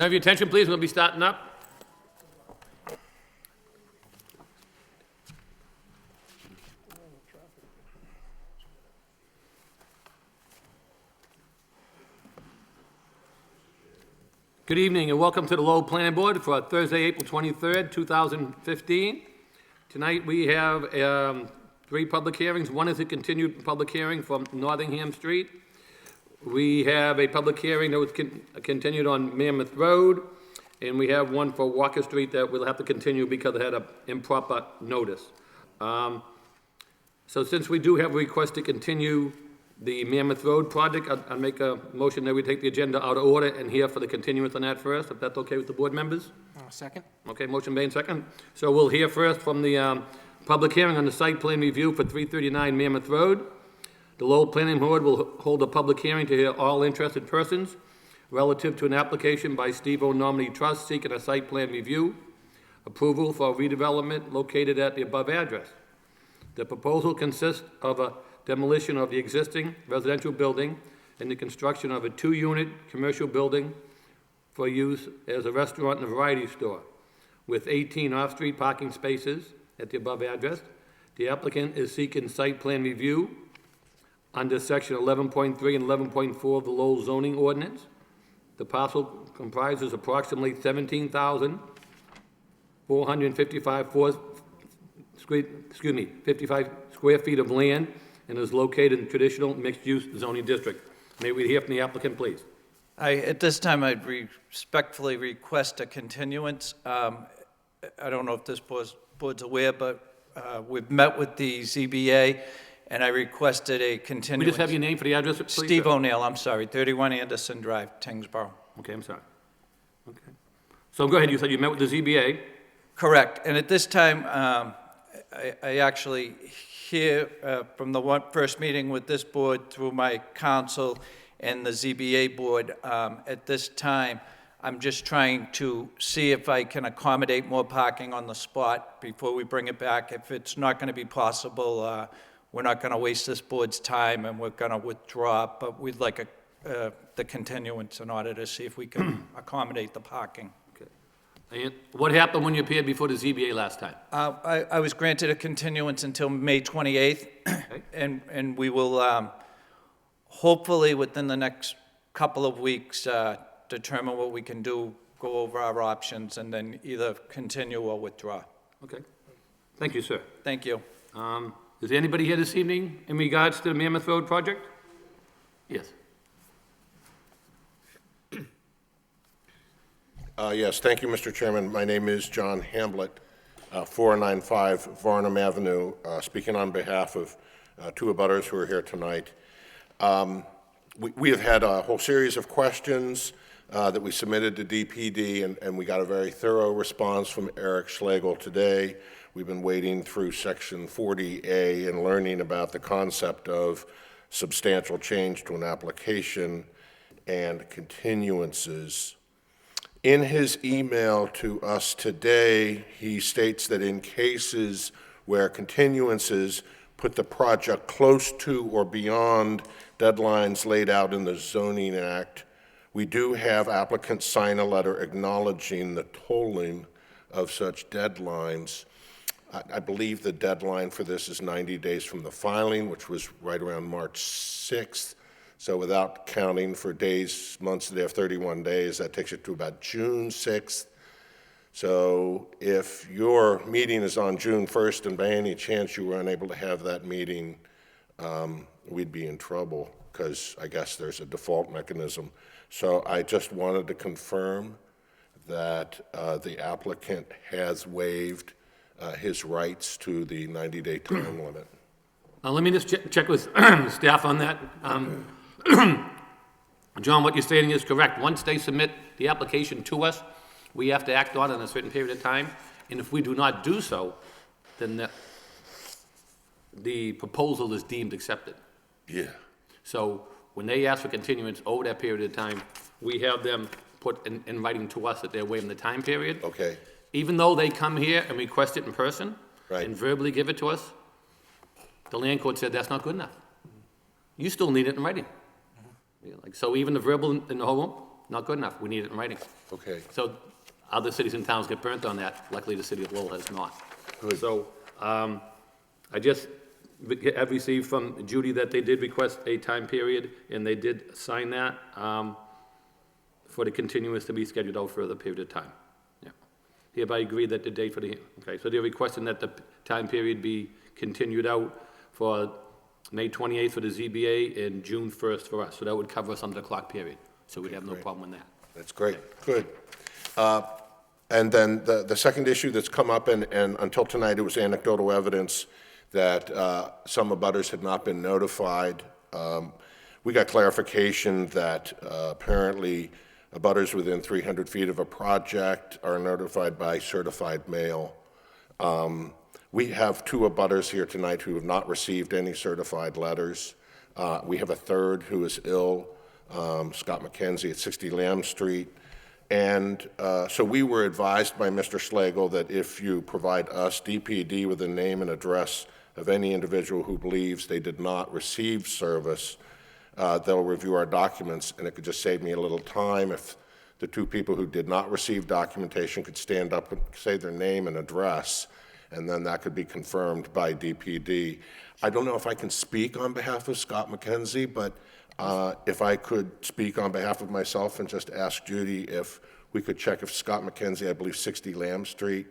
Have your attention, please. We'll be starting up. Good evening and welcome to the Lowell Planning Board for Thursday, April 23rd, 2015. Tonight we have 3 public hearings. One is a continued public hearing from Nottingham Street. We have a public hearing that was continued on Mammoth Road, and we have one for Walker Street that we'll have to continue because it had an improper notice. So since we do have a request to continue the Mammoth Road project, I'll make a motion that we take the agenda out of order and hear for the continuance on that first, if that's okay with the board members. Second. Okay, motion made second. So we'll hear first from the public hearing on the site plan review for 339 Mammoth Road. The Lowell Planning Board will hold a public hearing to hear all interested persons relative to an application by Steve O. Nominee Trust seeking a site plan review approval for redevelopment located at the above address. The proposal consists of a demolition of the existing residential building and the construction of a 2-unit commercial building for use as a restaurant and a variety store with 18 off-street parking spaces at the above address. The applicant is seeking site plan review under section 11.3 and 11.4 of the Lowell zoning ordinance. The parcel comprises approximately 17,455 55 square feet of land and is located in traditional mixed-use zoning district. May we hear from the applicant, please? At this time, I'd respectfully request a continuance. I don't know if this board's aware, but we've met with the ZBA, and I requested a continuance. We just have your name for the address, please? Steve O'Neill, I'm sorry, 31 Anderson Drive, Tingsboro. Okay, I'm sorry. Okay. So go ahead, you said you met with the ZBA. Correct, and at this time, I actually hear from the first meeting with this board through my counsel and the ZBA board, at this time, I'm just trying to see if I can accommodate more parking on the spot before we bring it back. If it's not going to be possible, we're not going to waste this board's time and we're going to withdraw, but we'd like the continuance in order to see if we can accommodate the parking. And what happened when you appeared before the ZBA last time? I was granted a continuance until May 28th, Okay. and we will hopefully within the next couple of weeks determine what we can do, go over our options, and then either continue or withdraw. Okay. Thank you, sir. Thank you. Is there anybody here this evening in regards to the Mammoth Road project? Yes. Yes, thank you, Mr. Chairman. My name is John Hamblett, 495 Varnum Avenue, speaking on behalf of 2 abutters who are here tonight. We have had a whole series of questions that we submitted to DPD, and we got a very thorough response from Eric Schlegel today. We've been wading through Section 40A and learning about the concept of substantial change to an application and continuances. In his email to us today, he states that in cases where continuances put the project close to or beyond deadlines laid out in the Zoning Act, we do have applicants sign a letter acknowledging the tolling of such deadlines. I believe the deadline for this is 90 days from the filing, which was right around March 6th. So without counting for days, months that have 31 days, that takes it to about June 6th. So if your meeting is on June 1st and by any chance you were unable to have that meeting, we'd be in trouble because I guess there's a default mechanism. So I just wanted to confirm that the applicant has waived his rights to the 90-day time limit. Let me just check with staff on that. John, what you're stating is correct. Once they submit the application to us, we have to act on it in a certain period of time. And if we do not do so, then the proposal is deemed accepted. Yeah. So when they ask for continuance over that period of time, we have them put in writing to us that they're waiving the time period. Okay. Even though they come here and request it in person Right. and verbally give it to us, the land court said that's not good enough. You still need it in writing. Yeah, like, so even the verbal in the whole room, not good enough. We need it in writing. Okay. So other cities and towns get burnt on that. Luckily, the city of Lowell has not. Good. So I just have received from Judy that they did request a time period, and they did sign that for the continuance to be scheduled out for a period of time. Yeah. Hereby agree that the date for the, okay, so they're requesting that the time period be continued out for May 28th for the ZBA and June 1st for us. So that would cover us under the clock period. So we'd have no great. problem with that. That's great, good. And then the second issue that's come up, and until tonight, it was anecdotal evidence that some abutters had not been notified. We got clarification that apparently abutters within 300 feet of a project are notified by certified mail. We have 2 abutters here tonight who have not received any certified letters. We have a third who is ill, Scott McKenzie at 60 Lamb Street. And so we were advised by Mr. Slagle that if you provide us, DPD, with a name and address of any individual who believes they did not receive service, they'll review our documents, and it could just save me a little time if the 2 people who did not receive documentation could stand up and say their name and address, and then that could be confirmed by DPD. I don't know if I can speak on behalf of Scott McKenzie, but if I could speak on behalf of myself and just ask Judy if we could check if Scott McKenzie, I believe 60 Lamb Street,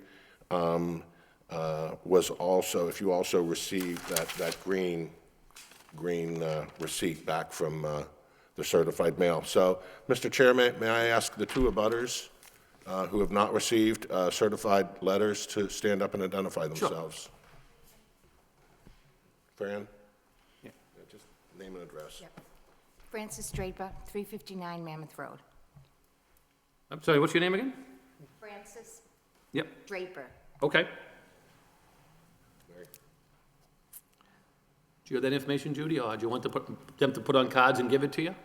was also, if you also received that green receipt back from the certified mail. So, Mr. Chair, may I ask the 2 abutters who have not received certified letters to stand up and identify themselves? Fran? Yeah. Just name and address. Yep. Frances Draper, 359 Mammoth Road. I'm sorry, what's your name again? Frances Yep, Draper. okay. Do you have that information, Judy, or do you want them to put on cards and give it to you?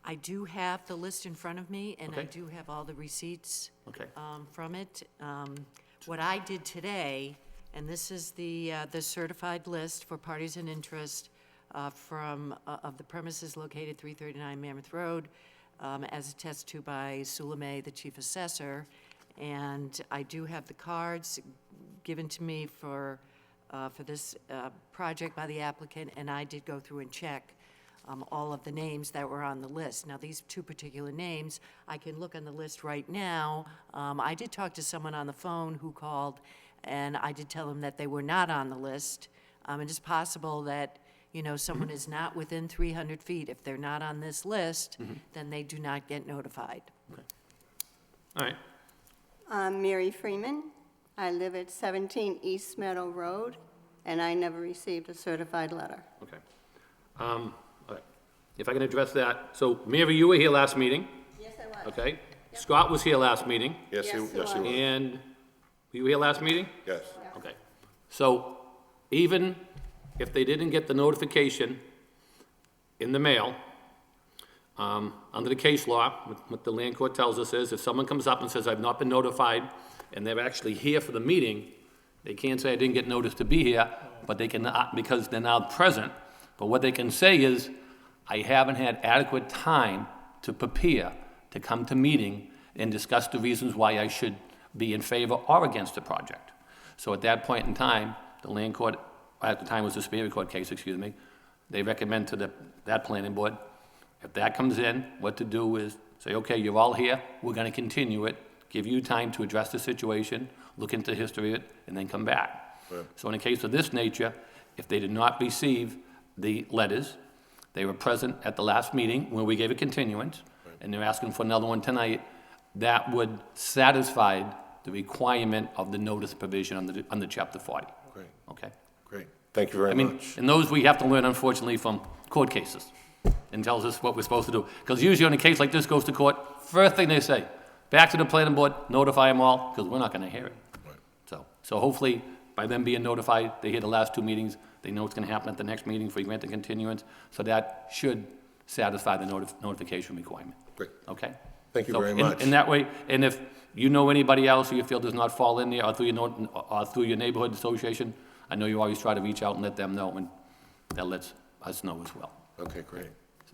I do have the list in front of me, and I Okay. do have all the receipts Okay. from it. What I did today, and this is the certified list for parties in interest of the premises located 339 Mammoth Road, as attested to by Suleiman, the chief assessor. And I do have the cards given to me for this project by the applicant, and I did go through and check all of the names that were on the list. Now, these 2 particular names, I can look on the list right now. I did talk to someone on the phone who called, and I did tell them that they were not on the list. It is possible that, someone is not within 300 feet. If they're not on this list, then they do not get notified. All right, I'm Mary Freeman. I live at 17 East Meadow Road, and I never received a certified letter. okay. All right. If I can address that, so Mary, you were here last meeting, Yes, I was. okay? Scott was here last meeting, Yes, Yes, you it was. was. and were you here last meeting? Yes. Okay. So even if they didn't get the notification in the mail, under the case law, what the land court tells us is if someone comes up and says, I've not been notified, and they're actually here for the meeting, they can't say I didn't get notice to be here, but they can, because they're now present, but what they can say is, I haven't had adequate time to prepare to come to meeting and discuss the reasons why I should be in favor or against the project. So at that point in time, the land court, at the time it was a Superior Court case, excuse me, they recommend to that planning board, if that comes in, what to do is say, okay, you're all here, we're gonna continue it, give you time to address the situation, look into the history of it, and then come back. Right. So in a case of this nature, if they did not receive the letters, they were present at the last meeting where we gave a continuance, and they're asking for another one tonight, that would satisfy the requirement of the notice provision under Chapter 40. Great, Okay? great. Thank you very I mean, much. and those we have to learn, unfortunately, from court cases, and tells us what we're supposed to do. Because usually on a case like this goes to court, first thing they say, back to the planning board, notify them all, because we're not gonna hear it. So hopefully, by them being notified, they hear the last 2 meetings, they know what's gonna happen at the next meeting if we grant the continuance, so that should satisfy the notification requirement, Great. okay? Thank you So, very and- much. And that way, and if you know anybody else who you feel does not fall in there, or through your neighborhood association, I know you always try to reach out and let them know, and that lets us know as well. Okay, great.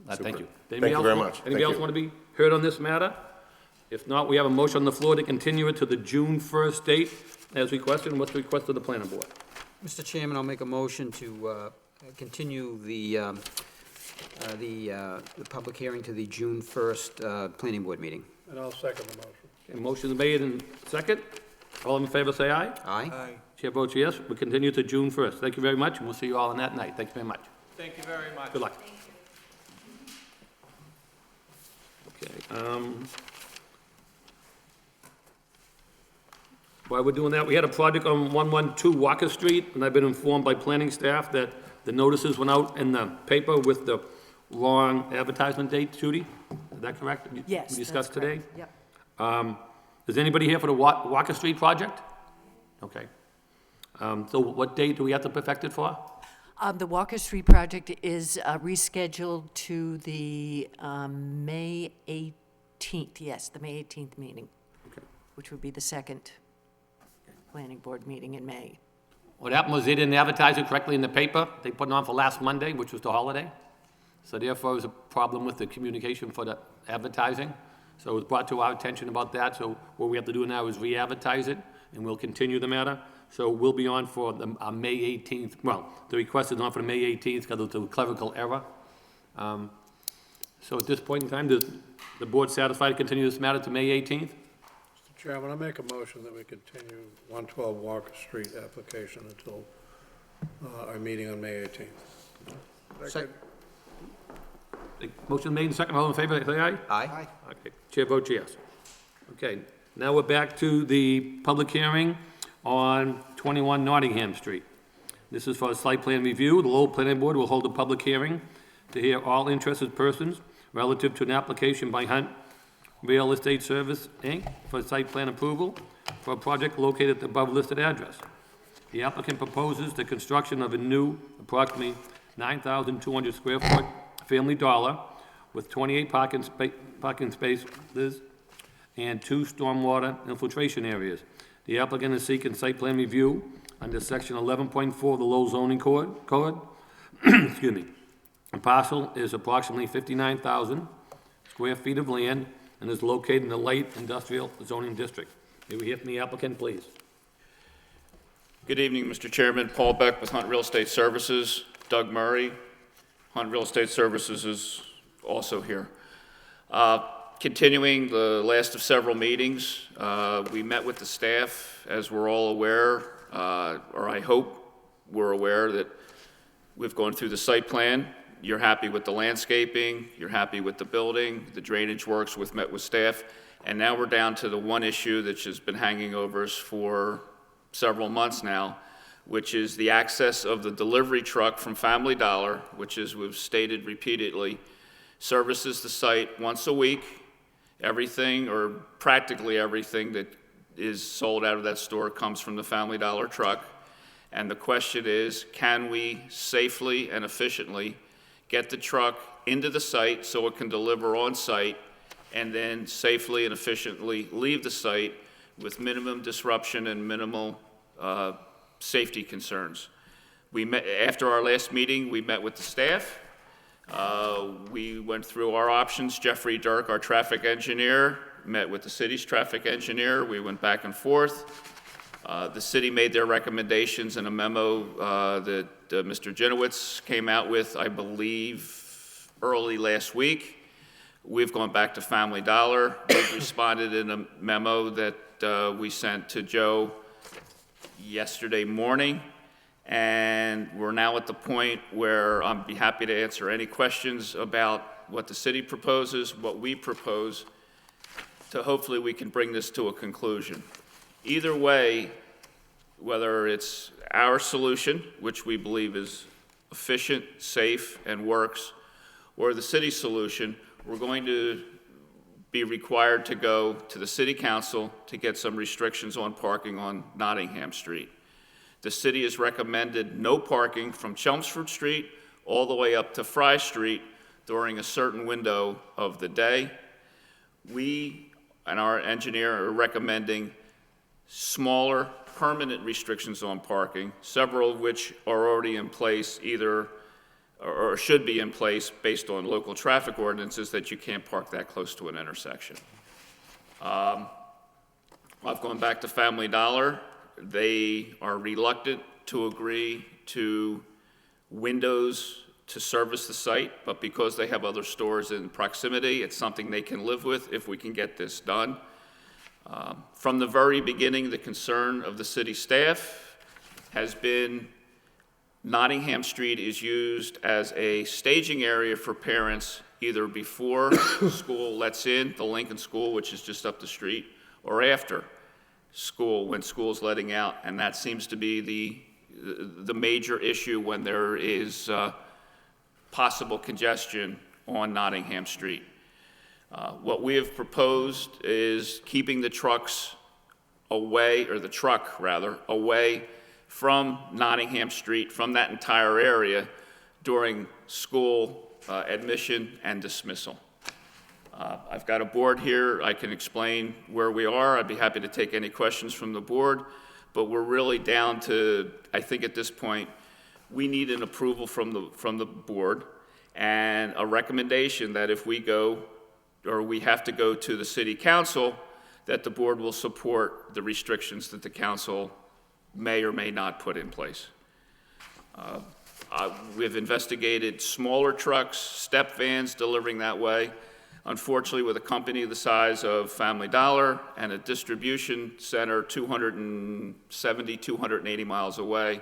Thank you. Thank you very much. Anybody Thank else you. want to be heard on this matter? If not, we have a motion on the floor to continue it to the June 1st date as requested. And what's the request of the planning board? Mr. Chairman, I'll make a motion to continue the public hearing to the June 1st planning board meeting. And I'll second the motion. Okay, motion is made and second. All in favor, say aye. Aye? Chair votes yes. We continue to June 1st. Thank you very much, and we'll see you all on that night. Thank you very much. Thank you very much. Good luck. Okay, while we're doing that, we had a project on 112 Walker Street, and I've been informed by planning staff that the notices went out in the paper with the wrong advertisement date. Judy, is that correct? Yes, We discussed that's today? correct. Yep. Is anybody here for the Walker Street project? Okay. So what date do we have to perfect it for? The Walker Street project is rescheduled to the May 18th, yes, the May 18th meeting, Okay. which would be the second planning board meeting in May. What happened was they didn't advertise it correctly in the paper. They put it on for last Monday, which was the holiday. So therefore, it was a problem with the communication for the advertising. So it was brought to our attention about that. So what we have to do now is re-advertise it, and we'll continue the matter. So we'll be on for the May 18th. Well, the request is on for the May 18th because of the clerical error. So at this point in time, does the board satisfied to continue this matter to May 18th? Mr. Chairman, I make a motion that we continue 112 Walker Street application until our meeting on May 18th. Second. The motion made and second. All in favor, say aye. Aye? Okay, chair votes yes. Okay, now we're back to the public hearing on 21 Nottingham Street. This is for a site plan review. The Lowell Planning Board will hold a public hearing to hear all interested persons relative to an application by Hunt Real Estate Service, Inc. for site plan approval for a project located at the above-listed address. The applicant proposes the construction of a new approximately 9,200 square foot Family Dollar with 28 parking spaces and 2 stormwater infiltration areas. The applicant is seeking site plan review under section 11.4 of the Lowell zoning code. Excuse me. The parcel is approximately 59,000 square feet of land and is located in the light industrial zoning district. May we hear from the applicant, please? Good evening, Mr. Chairman. Paul Beck with Hunt Real Estate Services. Doug Murray, Hunt Real Estate Services, is also here. Continuing the last of several meetings, we met with the staff, as we're all aware, or I hope we're aware that we've gone through the site plan. You're happy with the landscaping, you're happy with the building, the drainage works, we've met with staff, and now we're down to the one issue that has been hanging over us for several months now, which is the access of the delivery truck from Family Dollar, which, as we've stated repeatedly, services the site once a week. Everything, or practically everything, that is sold out of that store comes from the Family Dollar truck. And the question is, can we safely and efficiently get the truck into the site so it can deliver on site, and then safely and efficiently leave the site with minimum disruption and minimal safety concerns? After our last meeting, we met with the staff. We went through our options. Jeffrey Dirk, our traffic engineer, met with the city's traffic engineer. We went back and forth. The city made their recommendations in a memo that Mr. Jenowitz came out with, I believe, early last week. We've gone back to Family Dollar. We've responded in a memo that we sent to Joe yesterday morning. And we're now at the point where I'd be happy to answer any questions about what the city proposes, what we propose, to hopefully we can bring this to a conclusion. Either way, whether it's our solution, which we believe is efficient, safe, and works, or the city solution, we're going to be required to go to the city council to get some restrictions on parking on Nottingham Street. The city has recommended no parking from Chelmsford Street all the way up to Fry Street during a certain window of the day. We and our engineer are recommending smaller, permanent restrictions on parking, several of which are already in place, either or should be in place based on local traffic ordinances, that you can't park that close to an intersection. I've gone back to Family Dollar. They are reluctant to agree to windows to service the site, but because they have other stores in proximity, it's something they can live with if we can get this done. From the very beginning, the concern of the city staff has been Nottingham Street is used as a staging area for parents either before school lets in, the Lincoln School, which is just up the street, or after school, when school's letting out, and that seems to be the major issue when there is possible congestion on Nottingham Street. What we have proposed is keeping the trucks away, or the truck rather, away from Nottingham Street, from that entire area during school admission and dismissal. I've got a board here. I can explain where we are. I'd be happy to take any questions from the board, but we're really down to, I think at this point, we need an approval from the board and a recommendation that if we go, or we have to go to the city council, that the board will support the restrictions that the council may or may not put in place. We've investigated smaller trucks, step vans delivering that way. Unfortunately, with a company the size of Family Dollar and a distribution center 270, 280 miles away,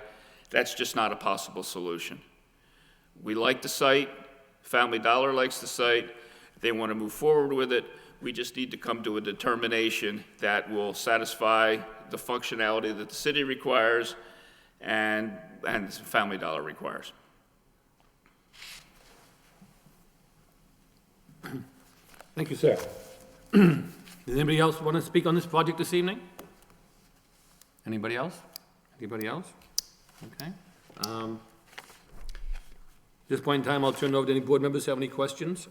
that's just not a possible solution. We like the site. Family Dollar likes the site. They want to move forward with it. We just need to come to a determination that will satisfy the functionality that the city requires and Family Dollar requires. Thank you, sir. Does anybody else want to speak on this project this evening? Anybody else? Anybody else? Okay. At this point in time, I'll turn it over to any board members who have any questions.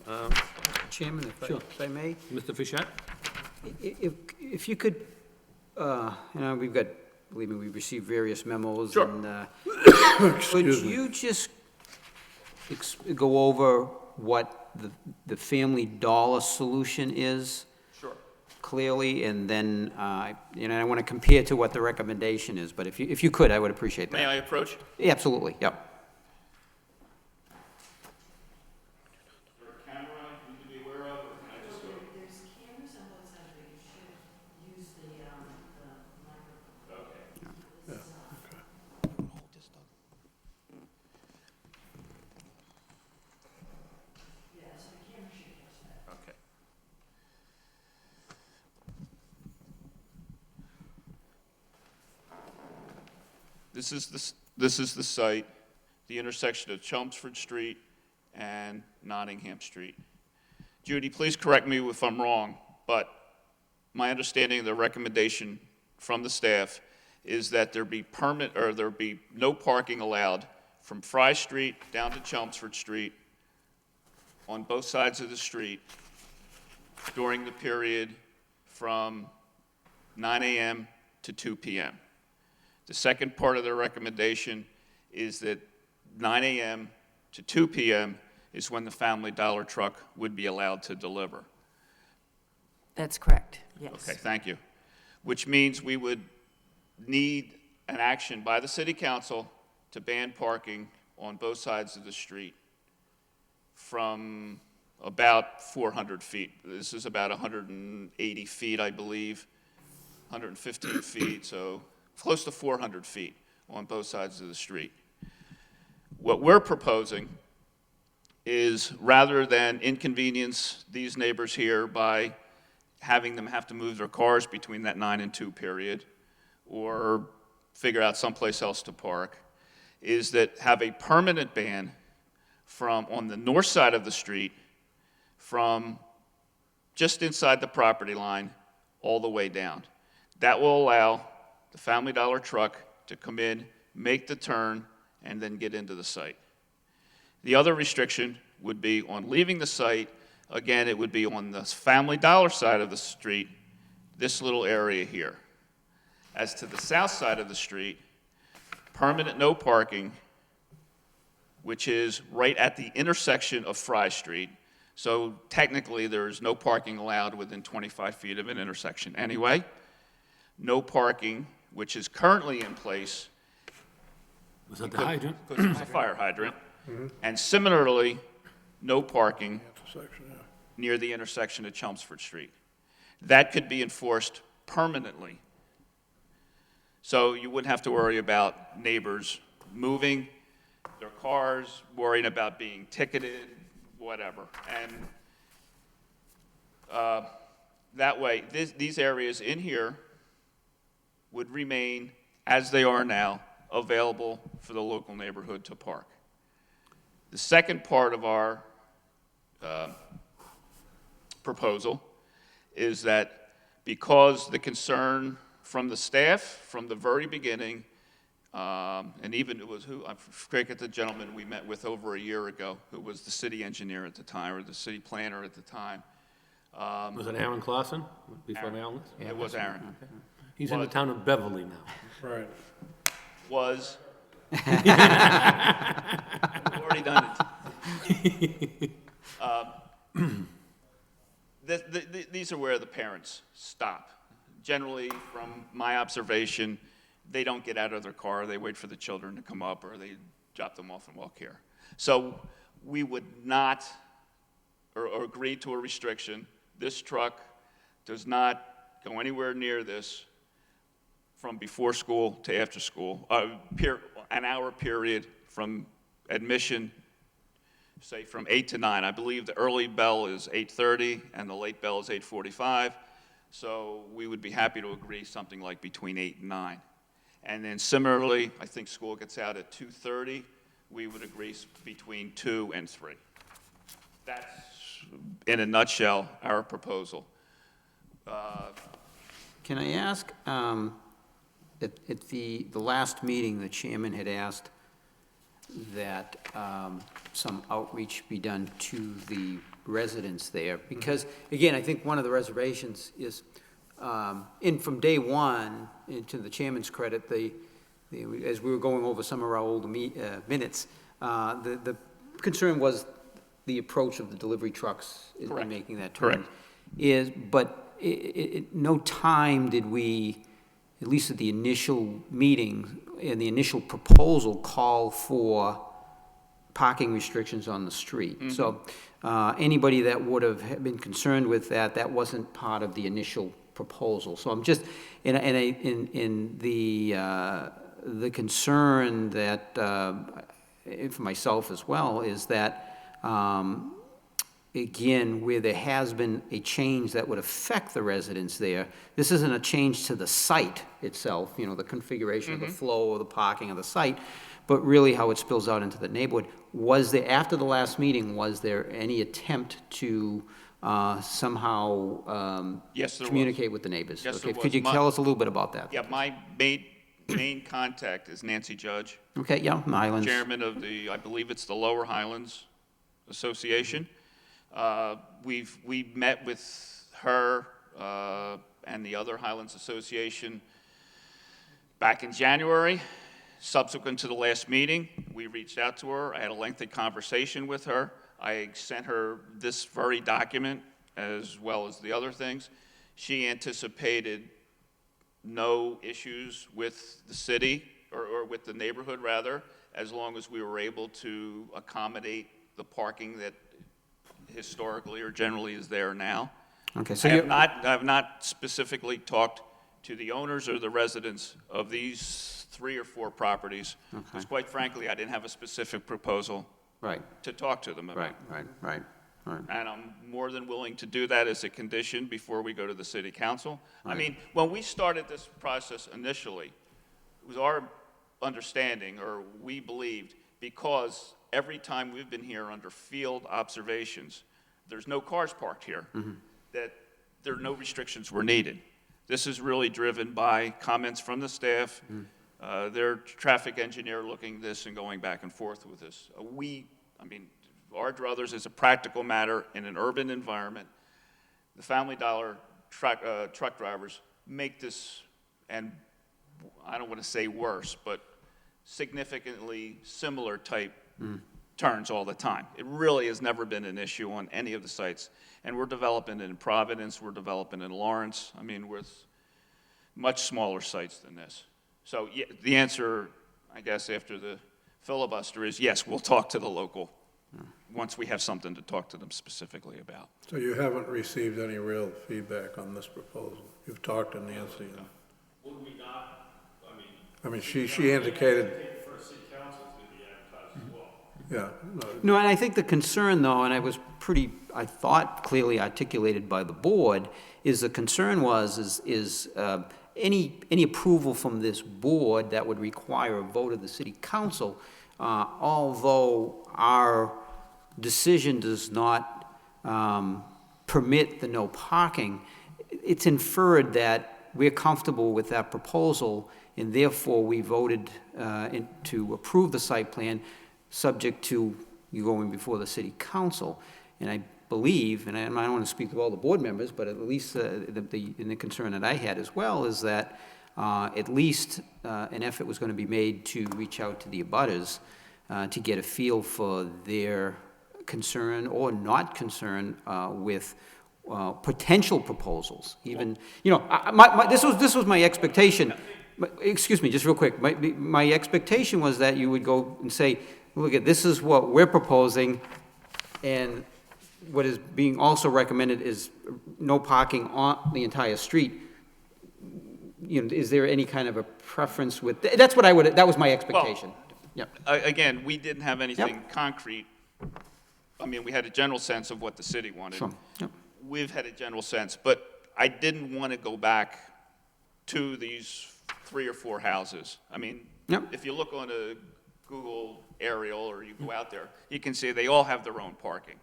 Chairman, Sure. if I may, Mr. Fischett? if you could, we've got, believe me, we've received various memos. Sure. And could you just go over what the Family Dollar solution is? Sure. Clearly, and then, I want to compare to what the recommendation is, but if you could, I would appreciate that. May I approach? Yeah, absolutely, yep. Camera you need to be aware of, or can I just go? There's cameras on both sides, but you should use the microphone. Okay. Yeah, so the camera should catch that. Okay. This is the site, the intersection of Chelmsford Street and Nottingham Street. Judy, please correct me if I'm wrong, but my understanding of the recommendation from the staff is that there be no parking allowed from Fry Street down to Chelmsford Street on both sides of the street during the period from 9 a.m. to 2 p.m. The second part of their recommendation is that 9 a.m. to 2 p.m. is when the Family Dollar truck would be allowed to deliver. That's correct, yes. Okay, thank you. Which means we would need an action by the city council to ban parking on both sides of the street from about 400 feet. This is about 180 feet, I believe, 115 feet, so close to 400 feet on both sides of the street. What we're proposing is, rather than inconvenience these neighbors here by having them have to move their cars between that 9 and 2 period, or figure out someplace else to park, is that have a permanent ban from on the north side of the street, from just inside the property line all the way down. That will allow the Family Dollar truck to come in, make the turn, and then get into the site. The other restriction would be on leaving the site. Again, it would be on the Family Dollar side of the street, this little area here. As to the south side of the street, permanent no parking which is right at the intersection of Fry Street. So technically, there's no parking allowed within 25 feet of an intersection anyway. No parking, which is currently in place Was that the hydrant? because it's a fire hydrant. And similarly, no parking Intersection, yeah. near the intersection of Chelmsford Street. That could be enforced permanently. So you wouldn't have to worry about neighbors moving their cars, worrying about being ticketed, whatever. And that way, these areas in here would remain, as they are now, available for the local neighborhood to park. The second part of our proposal is that because the concern from the staff from the very beginning, and even it was I forget the gentleman we met with over a year ago, who was the city engineer at the time, or the city planner at the time. Was it Aaron Clausen before Aaron? It was Aaron. He's in the town of Beverly now. Right. Was, we've already done it. These are where the parents stop. Generally, from my observation, they don't get out of their car, they wait for the children to come up, or they drop them off and walk here. So we would not, or agree to a restriction. This truck does not go anywhere near this from before school to after school, an hour period from admission, say from 8 to 9. I believe the early bell is 8:30 and the late bell is 8:45. So we would be happy to agree something like between 8 and 9. And then similarly, I think school gets out at 2:30. We would agree between 2 and 3. That's, in a nutshell, our proposal. Can I ask, at the last meeting, the chairman had asked that some outreach be done to the residents there, because, again, I think one of the reservations is, in from day one, and to the chairman's credit, as we were going over some of our old minutes, the concern was the approach of the delivery trucks in Correct. making that turn. Correct. But no time did we, at least at the initial meeting, in the initial proposal, call for parking restrictions on the street. Mm-hmm. So anybody that would have been concerned with that, that wasn't part of the initial proposal. So I'm just, in the concern that, for myself as well, is that, again, where there has been a change that would affect the residents there, this isn't a change to the site itself, the configuration of the flow of the parking of the site, but really how it spills out into the neighborhood. Was there, after the last meeting, was there any attempt to somehow Yes, there was. communicate with the neighbors? Yes, Okay, there could you was. tell us a little bit about that? Yeah, my main contact is Nancy Judge, Okay, yeah, Islands. chairman of the, I believe it's the Lower Highlands Association. We met with her and the other Highlands Association back in January. Subsequent to the last meeting, we reached out to her. I had a lengthy conversation with her. I sent her this very document as well as the other things. She anticipated no issues with the city, or with the neighborhood rather, as long as we were able to accommodate the parking that historically or generally is there now. Okay, so I you, have not specifically talked to the owners or the residents of these 3 or 4 properties, because quite frankly, I didn't have a specific proposal right, to talk to them about. right. And I'm more than willing to do that as a condition before we go to the city council. I mean, when we started this process initially, it was our understanding, or we believed, because every time we've been here under field observations, there's no cars parked here, that no restrictions were needed. This is really driven by comments from the staff, their traffic engineer looking this and going back and forth with this. Our druthers is a practical matter in an urban environment. The Family Dollar truck drivers make this, and I don't want to say worse, but significantly similar type turns all the time. It really has never been an issue on any of the sites. And we're developing in Providence, we're developing in Lawrence, I mean, with much smaller sites than this. So yeah, the answer, I guess, after the filibuster is yes, we'll talk to the local once we have something to talk to them specifically about. So you haven't received any real feedback on this proposal? You've talked to Nancy? and- Would we not, I mean, she indicated, take for city council to be advertised as well? yeah, no, No, and I think the concern, though, and I was pretty, I thought clearly articulated by the board, is the concern is any approval from this board that would require a vote of the city council, although our decision does not permit the no parking, it's inferred that we're comfortable with that proposal, and therefore we voted to approve the site plan, subject to you going before the city council. And I believe, and I don't want to speak of all the board members, but at least the concern that I had as well is that at least an effort was going to be made to reach out to the abutters to get a feel for their concern or not concern with potential proposals. Even, you know, this was my expectation. Excuse me, just real quick. My expectation was that you would go and say, look, this is what we're proposing, and what is being also recommended is no parking on the entire street. You know, is there any kind of a preference with, that's what that was my expectation. Yep. Again, we didn't have anything concrete. I mean, we had a general sense of what the city wanted. Sure. Yep. We've had a general sense, but I didn't want to go back to these 3 or 4 houses. I mean, Yep. if you look on a Google aerial or you go out there, you can see they all have their own parking.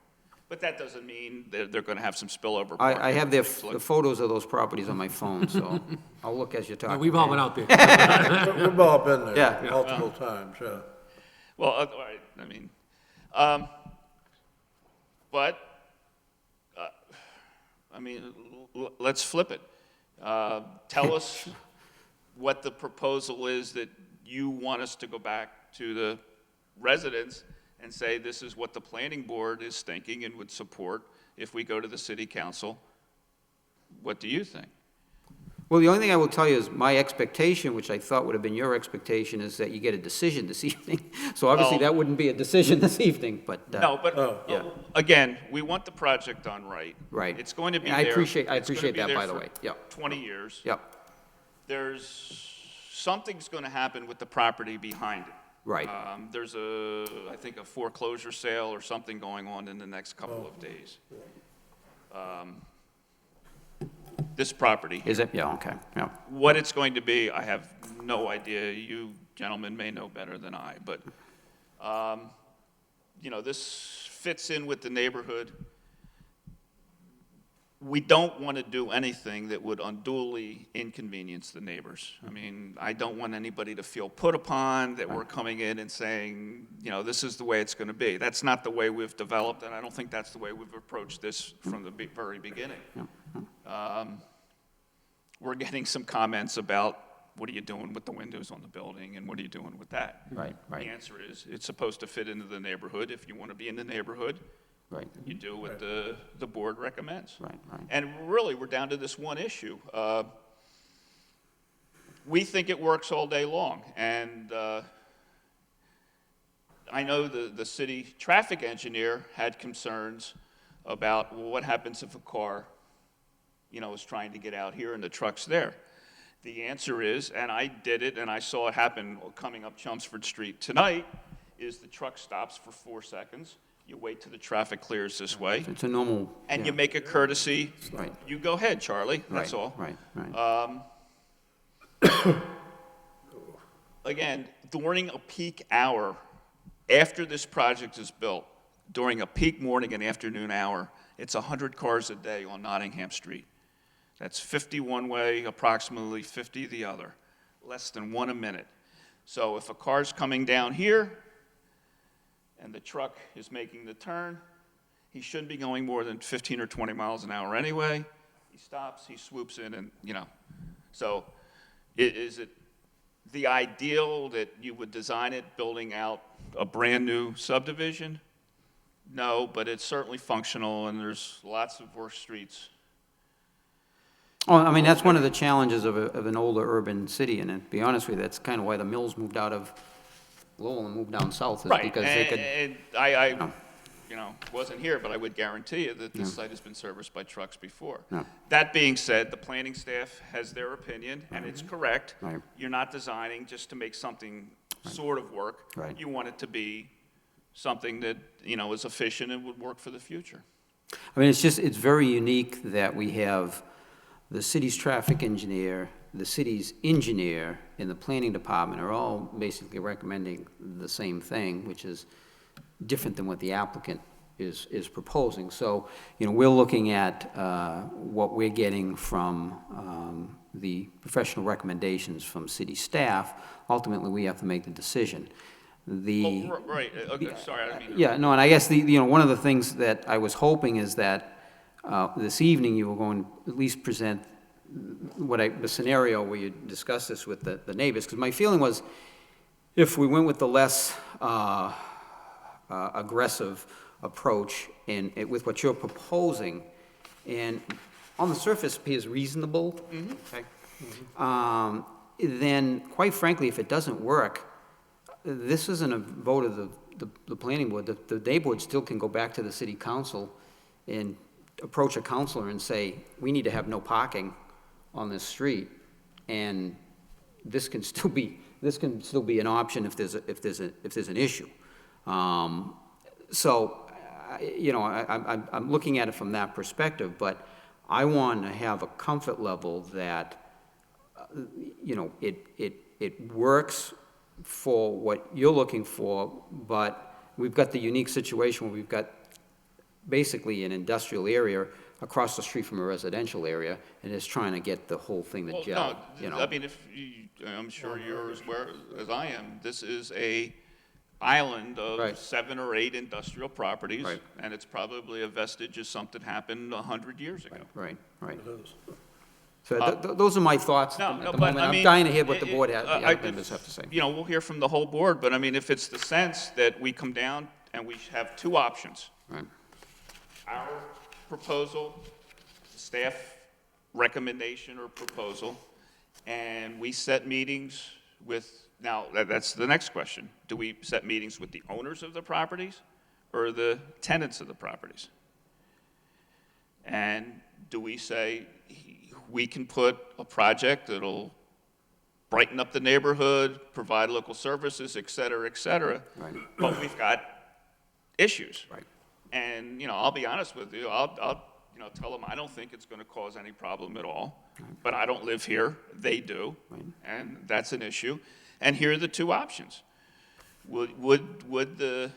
But that doesn't mean that they're going to have some spillover parking. I have the photos of those properties on my phone, so I'll look as you're talking. We've all been out there. we've all been there Yeah. multiple times, yeah. Well, all right, I mean, but, I mean, let's flip it. Tell us what the proposal is that you want us to go back to the residents and say, this is what the planning board is thinking and would support if we go to the city council. What do you think? Well, the only thing I will tell you is my expectation, which I thought would have been your expectation, is that you get a decision this evening. So obviously, Oh. that wouldn't be a decision this evening, but. No, but, yeah. again, we want the project done right. Right. It's going to be And there. I appreciate It's gonna that, be there by the for way. Yep. 20 years. Yep, Something's going to happen with the property behind it. right. There's I think a foreclosure sale or something going on in the next couple of days. This property. Is it? Yeah, okay, yeah. What it's going to be, I have no idea. You gentlemen may know better than I, but, you know, this fits in with the neighborhood. We don't want to do anything that would unduly inconvenience the neighbors. I mean, I don't want anybody to feel put upon that we're coming in and saying, you know, this is the way it's going to be. That's not the way we've developed, and I don't think that's the way we've approached this from the very beginning. We're getting some comments about, what are you doing with the windows on the building, and what are you doing with that? Right, right. The answer is, it's supposed to fit into the neighborhood. If you want to be in the neighborhood, Right, you do what the board recommends. right, right. And really, we're down to this one issue. We think it works all day long, and I know the city traffic engineer had concerns about, well, what happens if a car, you know, is trying to get out here and the truck's there? The answer is, and I did it, and I saw it happen coming up Chelmsford Street tonight, is the truck stops for 4 seconds. You wait till the traffic clears this way, It's a normal. and yeah, you make a courtesy. Right. You go ahead, Charlie, that's right, all. Right, right. Again, during a peak hour, after this project is built, during a peak morning and afternoon hour, it's 100 cars a day on Nottingham Street. That's 50 one way, approximately 50 the other, less than 1 a minute. So if a car's coming down here and the truck is making the turn, he shouldn't be going more than 15 or 20 miles an hour anyway. He stops, he swoops in, and, you know. So is it the ideal that you would design it building out a brand-new subdivision? No, but it's certainly functional, and there's lots of worse streets. Oh, I mean, that's one of the challenges of an older urban city, and to be honest with you, that's kind of why the mills moved out of Lowell and moved down south, is Right, because they could, and I wasn't here, but I would guarantee you that this site has been serviced by trucks before. Yeah. That being said, the planning staff has their opinion, and it's correct. Right. You're not designing just to make something sort of work. Right. You want it to be something that, is efficient and would work for the future. I mean, it's very unique that we have the city's traffic engineer, the city's engineer, and the planning department are all basically recommending the same thing, which is different than what the applicant is proposing. So, we're looking at what we're getting from the professional recommendations from city staff. Ultimately, we have to make the decision. Right, okay, sorry, I didn't mean to. Yeah, no, and I guess one of the things that I was hoping is that this evening you were going to at least present the scenario where you discuss this with the neighbors, because my feeling was if we went with the less aggressive approach and with what you're proposing, and on the surface appears reasonable, okay? Then, quite frankly, if it doesn't work, this isn't a vote of the planning board. The day board still can go back to the city council and approach a counselor and say, we need to have no parking on this street, and this can still be an option if there's an issue. So, I'm looking at it from that perspective, but I want to have a comfort level that, it works for what you're looking for, but we've got the unique situation where we've got basically an industrial area across the street from a residential area, and it's trying to get the whole thing to gel, No, I mean, I'm sure you're as aware as I am, this is a island of Right. 7 or 8 industrial properties, Right. and it's probably a vestige of something happened 100 years ago. Right. So those are my thoughts No, at no, the but moment. I I'm mean, dying to hear what the board has, the I- other members have to say. We'll hear from the whole board, but I mean, if it's the sense that we come down and we have 2 options. Right. Our proposal, staff recommendation or proposal, and we set meetings with, now, that's the next question. Do we set meetings with the owners of the properties or the tenants of the properties? And do we say, we can put a project that'll brighten up the neighborhood, provide local services, et cetera, Right. but we've got issues. Right. And, I'll be honest with you, I'll tell them I don't think it's going to cause any problem at all, but I don't live here, they do, and that's an issue. And here are the 2 options. And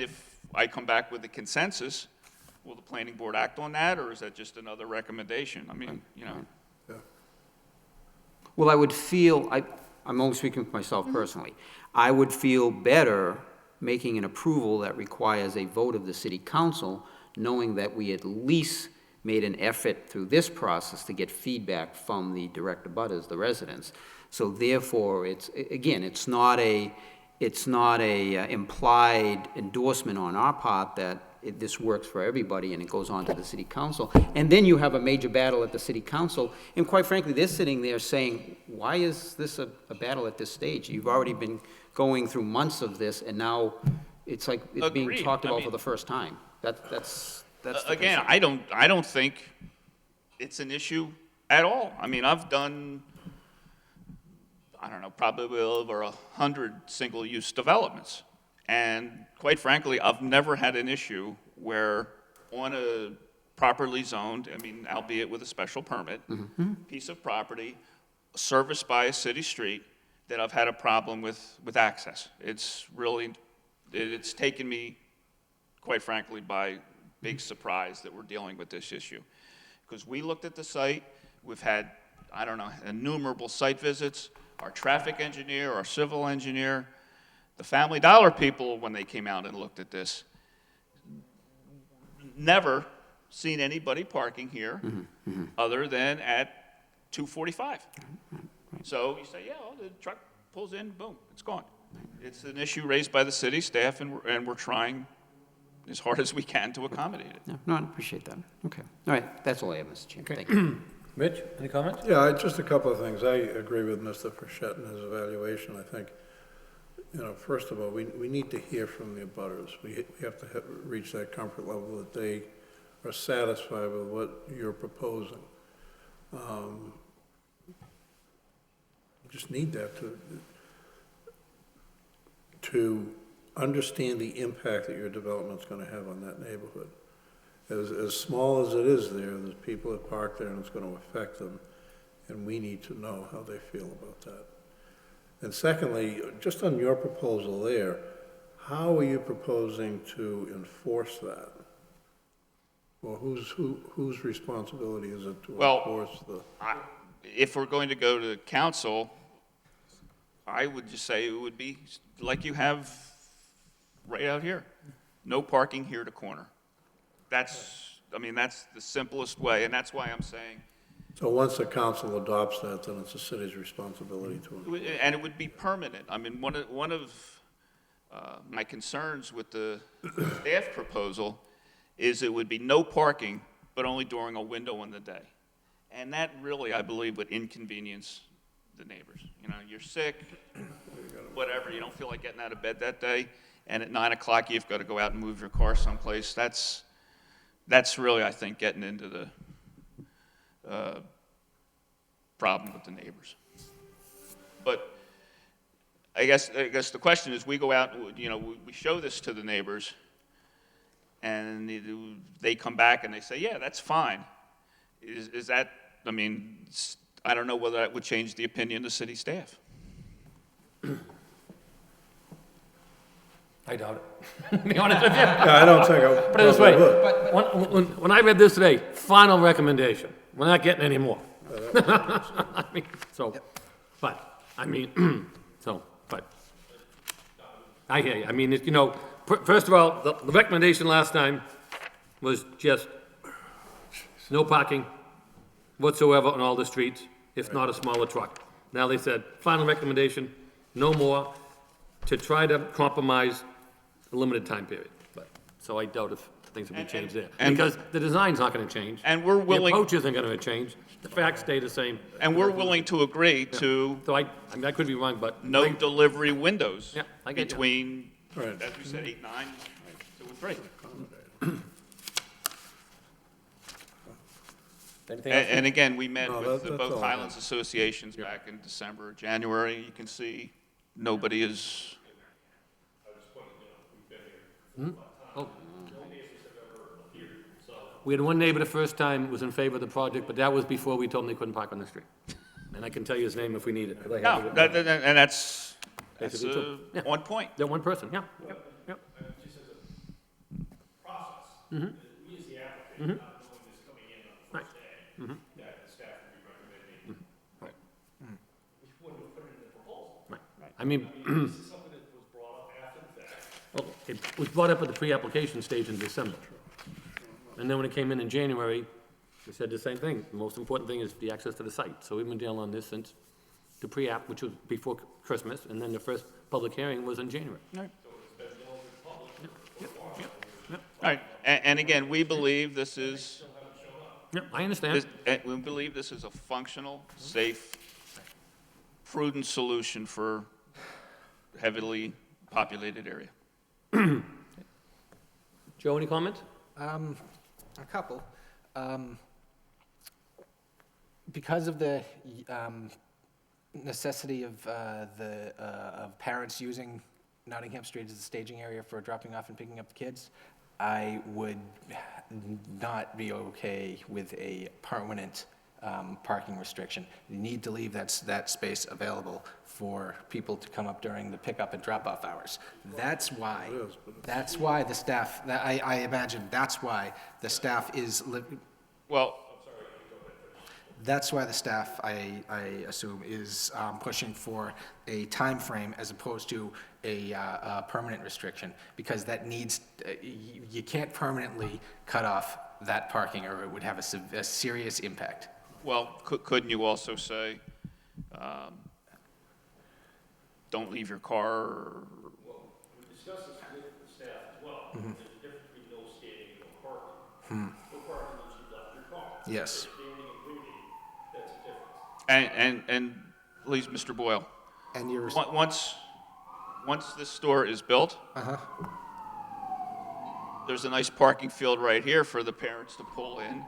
if I come back with a consensus, will the planning board act on that, or is that just another recommendation? I mean, Well, I would feel, I'm only speaking for myself personally, I would feel better making an approval that requires a vote of the city council, knowing that we at least made an effort through this process to get feedback from the direct abutters, the residents. So therefore, it's not a implied endorsement on our part that this works for everybody and it goes on to the city council. And then you have a major battle at the city council, and quite frankly, they're sitting there saying, why is this a battle at this stage? You've already been going through months of this, and now it's like it's being Agreed. talked I about mean- for the first time. That's the again, concern. I don't think it's an issue at all. I mean, I've done, I don't know, probably over 100 single-use developments. And quite frankly, I've never had an issue where on a properly zoned, I mean, albeit with a special permit, piece of property serviced by a city street, that I've had a problem with access. It's really, it's taken me, quite frankly, by big surprise that we're dealing with this issue. Because we looked at the site, we've had, I don't know, innumerable site visits, our traffic engineer, our civil engineer, the Family Dollar people, when they came out and looked at this, never seen anybody parking here other than at 245. So you say, yeah, well, the truck pulls in, boom, it's gone. It's an issue raised by the city staff, and we're trying as hard as we can to accommodate it. No, I appreciate that. Okay. All right, that's all I have, Mr. Chairman. Thank you. Rich, any comments? Yeah, just a couple of things. I agree with Mr. Frechette and his evaluation. I think, first of all, we need to hear from the abutters. We have to reach that comfort level that they are satisfied with what you're proposing. Just need that to understand the impact that your development's gonna have on that neighborhood. As small as it is there, there's people that park there and it's gonna affect them, and we need to know how they feel about that. And secondly, just on your proposal there, how are you proposing to enforce that? Or whose responsibility is it to Well, enforce the? If we're going to go to council, I would just say it would be like you have right out here. No parking here to corner. That's the simplest way, and that's why I'm saying. So once the council adopts that, then it's the city's responsibility to enforce. And it would be permanent. I mean, one of my concerns with the staff proposal is it would be no parking, but only during a window in the day. And that really, I believe, would inconvenience the neighbors. You're sick, whatever, you don't feel like getting out of bed that day, and at 9 o'clock you've got to go out and move your car someplace. That's really, I think, getting into the problem with the neighbors. But I guess the question is, we go out, we show this to the neighbors, and they come back and they say, yeah, that's fine. Is that, I don't know whether that would change the opinion of the city staff. I doubt it, to be honest with you. Yeah, I don't think I. Put it this way, would. when I read this today, final recommendation, we're not getting any more. But I hear you. First of all, the recommendation last time was just no parking whatsoever on all the streets, if not a smaller truck. Now they said, final recommendation, no more, to try to compromise a limited time period. So I doubt if things will be changed there. Because the design's not gonna change. And we're willing. The approach isn't gonna change, the facts stay the same. And we're willing to agree to So I could be wrong, but. no delivery windows Yeah, I get you. between, Right. as we said, 8, 9, 2, and 3. Anything else? And again, we met No, with that's both all I have. Highlands Associations back in December, January. You can see nobody is, Oh. We had one neighbor the first time was in favor of the project, but that was before we told them they couldn't park on the street. And I can tell you his name if we need it. 'cause I have no, it. and that's Basically true. Yeah. on point. That one person, yeah. Yep. Just as a process, we as the applicant, not knowing this coming in on the first day, that the staff would be recommending. Right. We wouldn't have put it in the proposal. Right. This is something that was brought up after the fact. Well, it was brought up at the pre-application stage in December. And then when it came in January, we said the same thing. The most important thing is the access to the site. So we've been dealing on this since the pre-app, which was before Christmas, and then the first public hearing was in January. All right, and again, we believe this is, Yeah, I understand. we believe this is a functional, safe, prudent solution for heavily populated area. Joe, any comments? A couple. Because of the necessity of of parents using Nottingham Street as a staging area for dropping off and picking up the kids, I would not be okay with a permanent parking restriction. You need to leave that space available for people to come up during the pickup and drop-off hours. That's why the staff, I imagine that's why the staff is, Well, that's why the staff, I assume, is pushing for a time frame as opposed to a permanent restriction, because that needs, you can't permanently cut off that parking, or it would have a serious impact. couldn't you also say, don't leave your car, or, Well, we discussed this with the staff as well. There's a difference between no standing and no parking. No parking means you left your car. Yes. Standing and waiting, that's a difference. and please, Mr. Boyle, And you're, once this store is built, there's a nice parking field right here for the parents to pull in,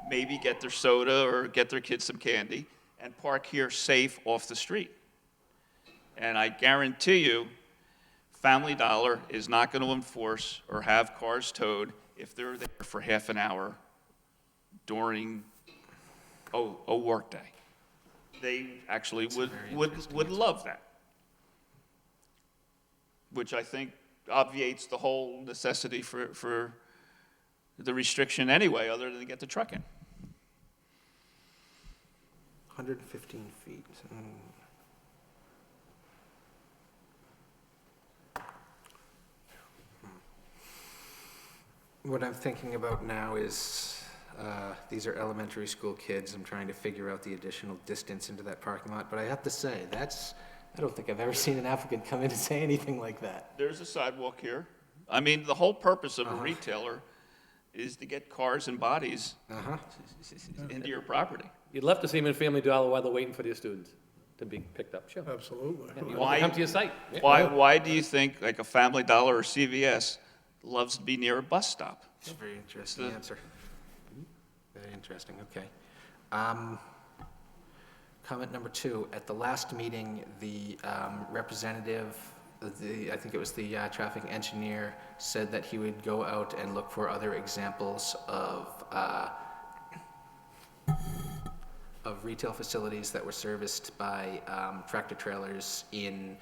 maybe get their soda or get their kids some candy, and park here safe off the street. And I guarantee you, Family Dollar is not going to enforce or have cars towed if they're there for half an hour during a workday. They actually would love that, which I think obviates the whole necessity for the restriction anyway, other than to get the truck in. 115 feet. What I'm thinking about now is, these are elementary school kids. I'm trying to figure out the additional distance into that parking lot, but I have to say, I don't think I've ever seen an applicant come in and say anything like that. There's a sidewalk here. I mean, the whole purpose of a retailer is to get cars and bodies into your property. You'd love to see them in Family Dollar while they're waiting for their students to be picked up, sure. Absolutely. You want them to come to your site. Yeah. Why do you think like a Family Dollar or CVS loves to be near a bus stop? It's a very interesting answer. Very interesting, okay. Comment number 2, at the last meeting, the representative, I think it was the traffic engineer, said that he would go out and look for other examples of retail facilities that were serviced by tractor trailers in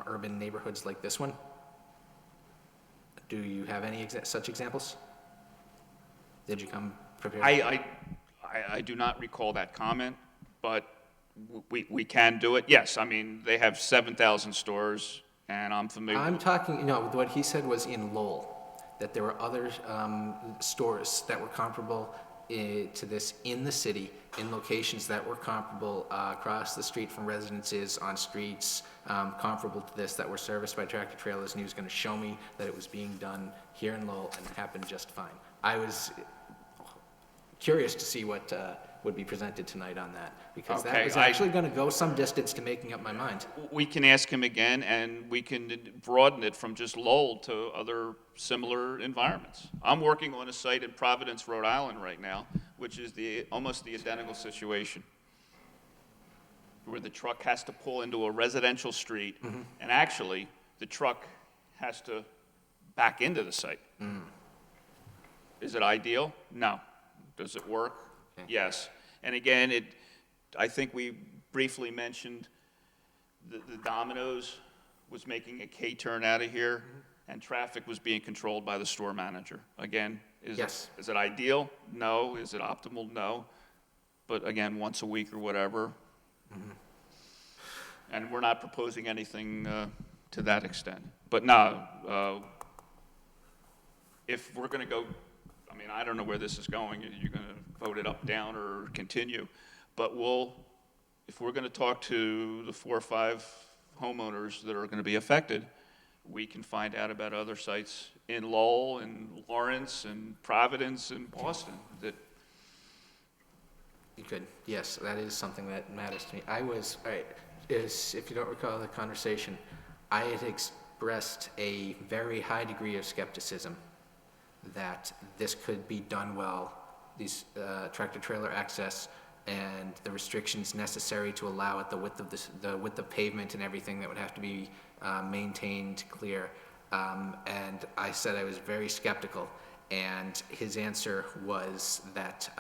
urban neighborhoods like this one. Do you have any such examples? Did you come prepared? I do not recall that comment, but we can do it. Yes, I mean, they have 7,000 stores, and I'm familiar. I'm talking, what he said was in Lowell, that there were other stores that were comparable to this in the city, in locations that were comparable across the street from residences, on streets comparable to this, that were serviced by tractor trailers, and he was going to show me that it was being done here in Lowell, and it happened just fine. I was curious to see what would be presented tonight on that, because that Okay, was actually going to go some distance to making up my mind. We can ask him again, and we can broaden it from just Lowell to other similar environments. I'm working on a site in Providence, Rhode Island right now, which is almost the identical situation, where the truck has to pull into a residential street, and actually, the truck has to back into the site. Is it ideal? No. Does it work? Yes. And again, I think we briefly mentioned the Domino's was making a K-turn out of here, and traffic was being controlled by the store manager. Again, is it ideal? No. Is it optimal? No. But again, once a week or whatever. And we're not proposing anything to that extent. But no, if we're going to go, I mean, I don't know where this is going. You're going to vote it up, down, or continue. But if we're going to talk to the 4 or 5 homeowners that are going to be affected, we can find out about other sites in Lowell and Lawrence and Providence and Boston that. You could, yes, that is something that matters to me. If you don't recall the conversation, I had expressed a very high degree of skepticism that this could be done well, these tractor trailer access and the restrictions necessary to allow it, the width of pavement and everything that would have to be maintained clear. And I said I was very skeptical, and his answer was that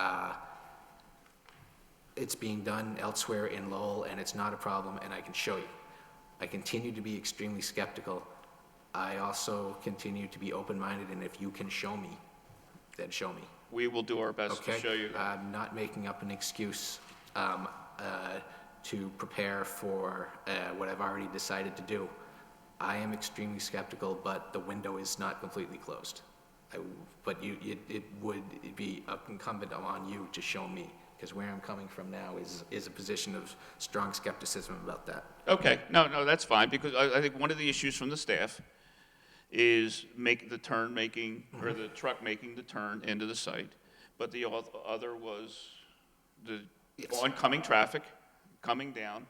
it's being done elsewhere in Lowell, and it's not a problem, and I can show you. I continue to be extremely skeptical. I also continue to be open-minded, and if you can show me, then show me. We will do our best to show you that. I'm not making up an excuse to prepare for what I've already decided to do. I am extremely skeptical, but the window is not completely closed. But it would be incumbent on you to show me because where I'm coming from now is a position of strong skepticism about that. Okay, no, that's fine, because I think one of the issues from the staff is the truck making the turn into the site. But the other was the oncoming traffic coming down,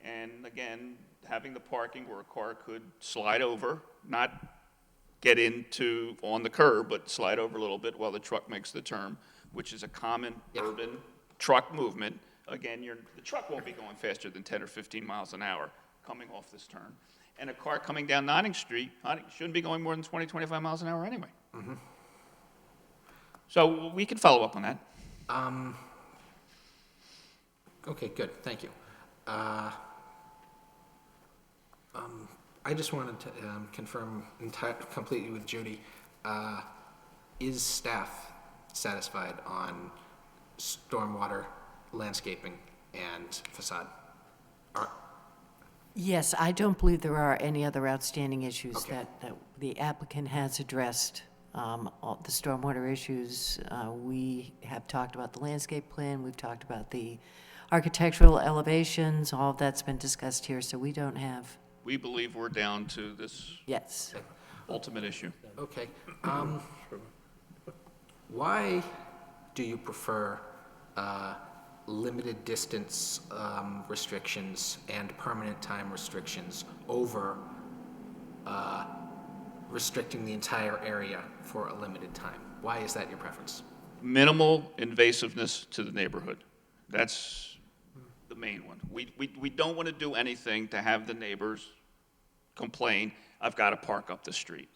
and again, having the parking where a car could slide over, not get into on the curb, but slide over a little bit while the truck makes the turn, which is a common urban truck movement. Again, the truck won't be going faster than 10 or 15 miles an hour coming off this turn. And a car coming down Notting Street shouldn't be going more than 20, 25 miles an hour anyway. So we can follow up on that. Okay, good, thank you. I just wanted to confirm completely with Judy, is staff satisfied on stormwater, landscaping, and facade? Yes, I don't believe there are any other outstanding issues Okay. that the applicant has addressed. All the stormwater issues, we have talked about the landscape plan, we've talked about the architectural elevations, all of that's been discussed here, so we don't have, We believe we're down to this yes. ultimate issue. Okay. Why do you prefer limited distance restrictions and permanent time restrictions over restricting the entire area for a limited time? Why is that your preference? Minimal invasiveness to the neighborhood. That's the main one. We don't want to do anything to have the neighbors complain, I've got to park up the street.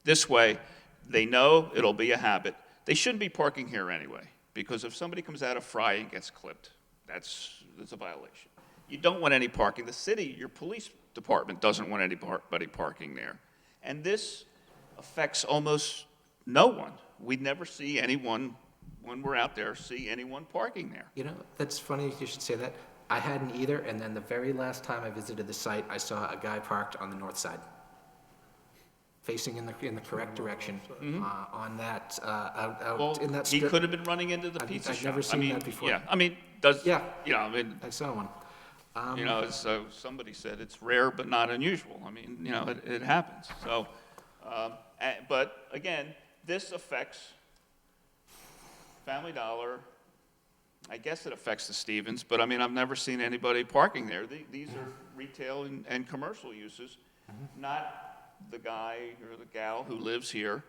This way, they know it'll be a habit. They shouldn't be parking here anyway, because if somebody comes out of Fry and gets clipped, that's a violation. You don't want any parking. The city, your police department doesn't want anybody parking there. And this affects almost no one. We never see anyone, when we're out there, see anyone parking there. You know, that's funny you should say that. I hadn't either, and then the very last time I visited the site, I saw a guy parked on the north side, facing in the correct direction, on that, out in that strip. He could have been running into the pizza shop. I've never seen I mean, that before. Yeah, I mean, Yeah. I saw one. so somebody said it's rare but not unusual. I mean, it happens. So, but again, this affects Family Dollar. I guess it affects the Stevens, but I mean, I've never seen anybody parking there. These are retail and commercial uses, not the guy or the gal who lives here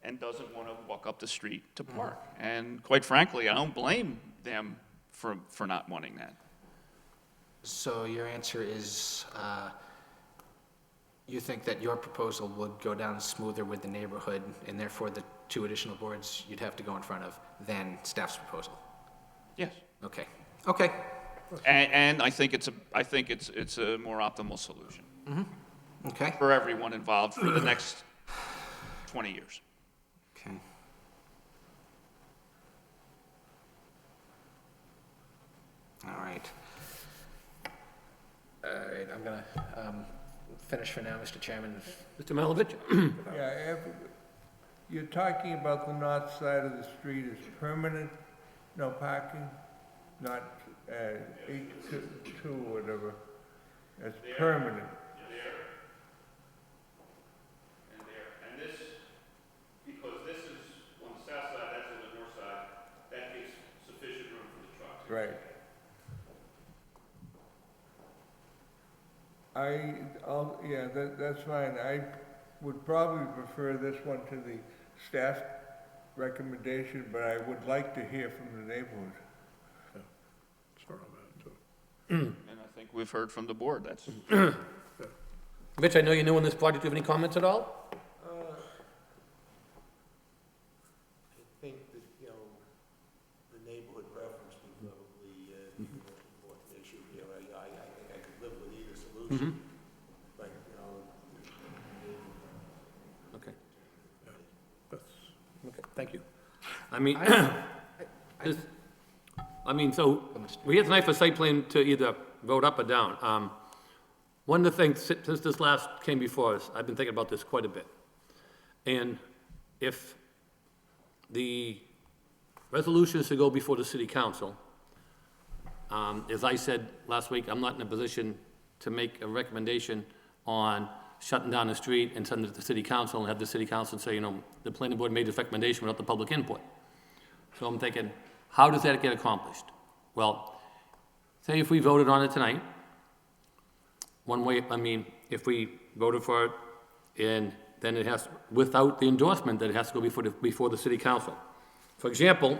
and doesn't want to walk up the street to park. And quite frankly, I don't blame them for not wanting that. So your answer is, you think that your proposal would go down smoother with the neighborhood, and therefore the 2 additional boards you'd have to go in front of than staff's proposal? Yes. Okay. Okay. And I think it's a more optimal solution Okay. for everyone involved for the next 20 years. Okay. All right. All right, I'm gonna finish for now, Mr. Chairman. Mr. Malovich? Yeah, you're talking about the north side of the street is permanent, no parking, not 8-2 or whatever. It's permanent. And this, because this is on the south side, that's on the north side, that gives sufficient room for the trucks. Right. Yeah, that's fine. I would probably prefer this one to the staff recommendation, but I would like to hear from the neighborhood. And I think we've heard from the board, that's. Mitch, I know you're new on this project. Do you have any comments at all? I think that, the neighborhood preference would probably be the most important issue here. I think I could live with either solution, but, Okay. Okay, thank you. I mean, so we're here tonight for site plan to either vote up or down. One of the things, since this last came before us, I've been thinking about this quite a bit. And if the resolution is to go before the city council, As I said last week, I'm not in a position to make a recommendation on shutting down the street and send it to the city council and have the city council say, the planning board made this recommendation without the public input. So I'm thinking, how does that get accomplished? Well, say if we voted on it tonight, one way, if we voted for it, and then it has, without the endorsement, that it has to go before the city council. For example,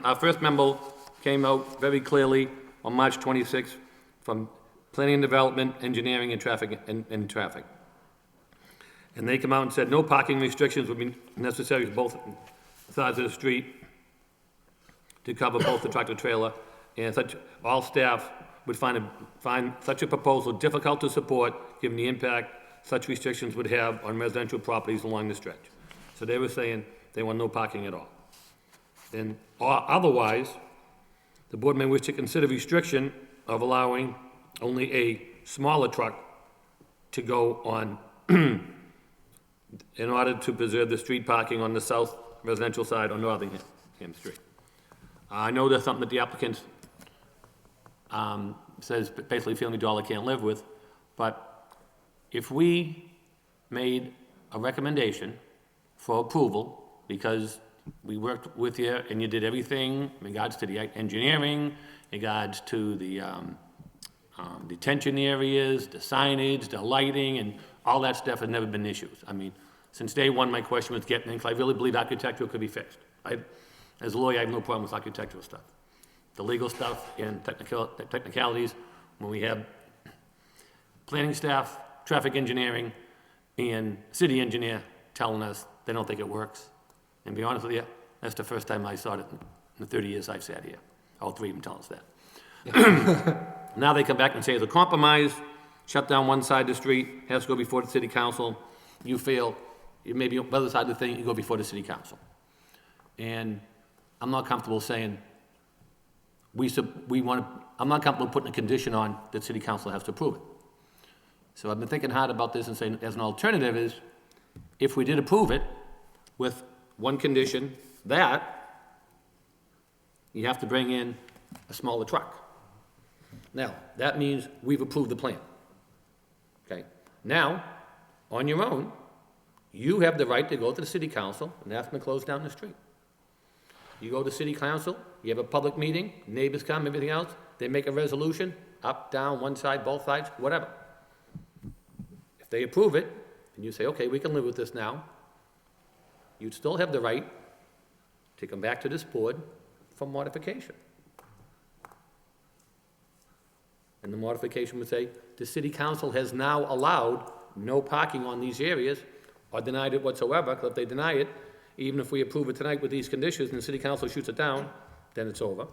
our first memo came out very clearly on March 26th from Planning and Development, Engineering, and Traffic, and Traffic. And they come out and said no parking restrictions would be necessary for both sides of the street to cover both the tractor trailer, and all staff would find such a proposal difficult to support, given the impact such restrictions would have on residential properties along the stretch. So they were saying they want no parking at all. And otherwise, the board may wish to consider restriction of allowing only a smaller truck to go on in order to preserve the street parking on the south residential side on Nottingham Street. I know that's something that the applicant says basically Family Dollar can't live with, but if we made a recommendation for approval, because we worked with you and you did everything in regards to the engineering, in regards to the detention areas, the signage, the lighting, and all that stuff has never been issues. Since day one, my question was getting in, because I really believe architectural could be fixed. As a lawyer, I have no problem with architectural stuff. The legal stuff and technicalities, when we have planning staff, traffic engineering, and city engineer telling us they don't think it works. And to be honest with you, that's the first time I saw it in the 30 years I've sat here. All three of them tell us that. Now they come back and say, as a compromise, shut down one side of the street, has to go before the city council. You fail, maybe on the other side of the thing, you go before the city council. And I'm not comfortable saying, I'm not comfortable putting a condition on that city council has to approve it. So I've been thinking hard about this and saying, as an alternative is, if we did approve it with one condition, that you have to bring in a smaller truck. Now, that means we've approved the plan. Okay? Now, on your own, you have the right to go to the city council and ask them to close down the street. You go to city council, you have a public meeting, neighbors come, everything else, they make a resolution, up, down, one side, both sides, whatever. If they approve it, and you say, okay, we can live with this now, you'd still have the right to come back to this board for modification. And the modification would say, the city council has now allowed no parking on these areas, or denied it whatsoever, because if they deny it, even if we approve it tonight with these conditions and the city council shoots it down, then it's over.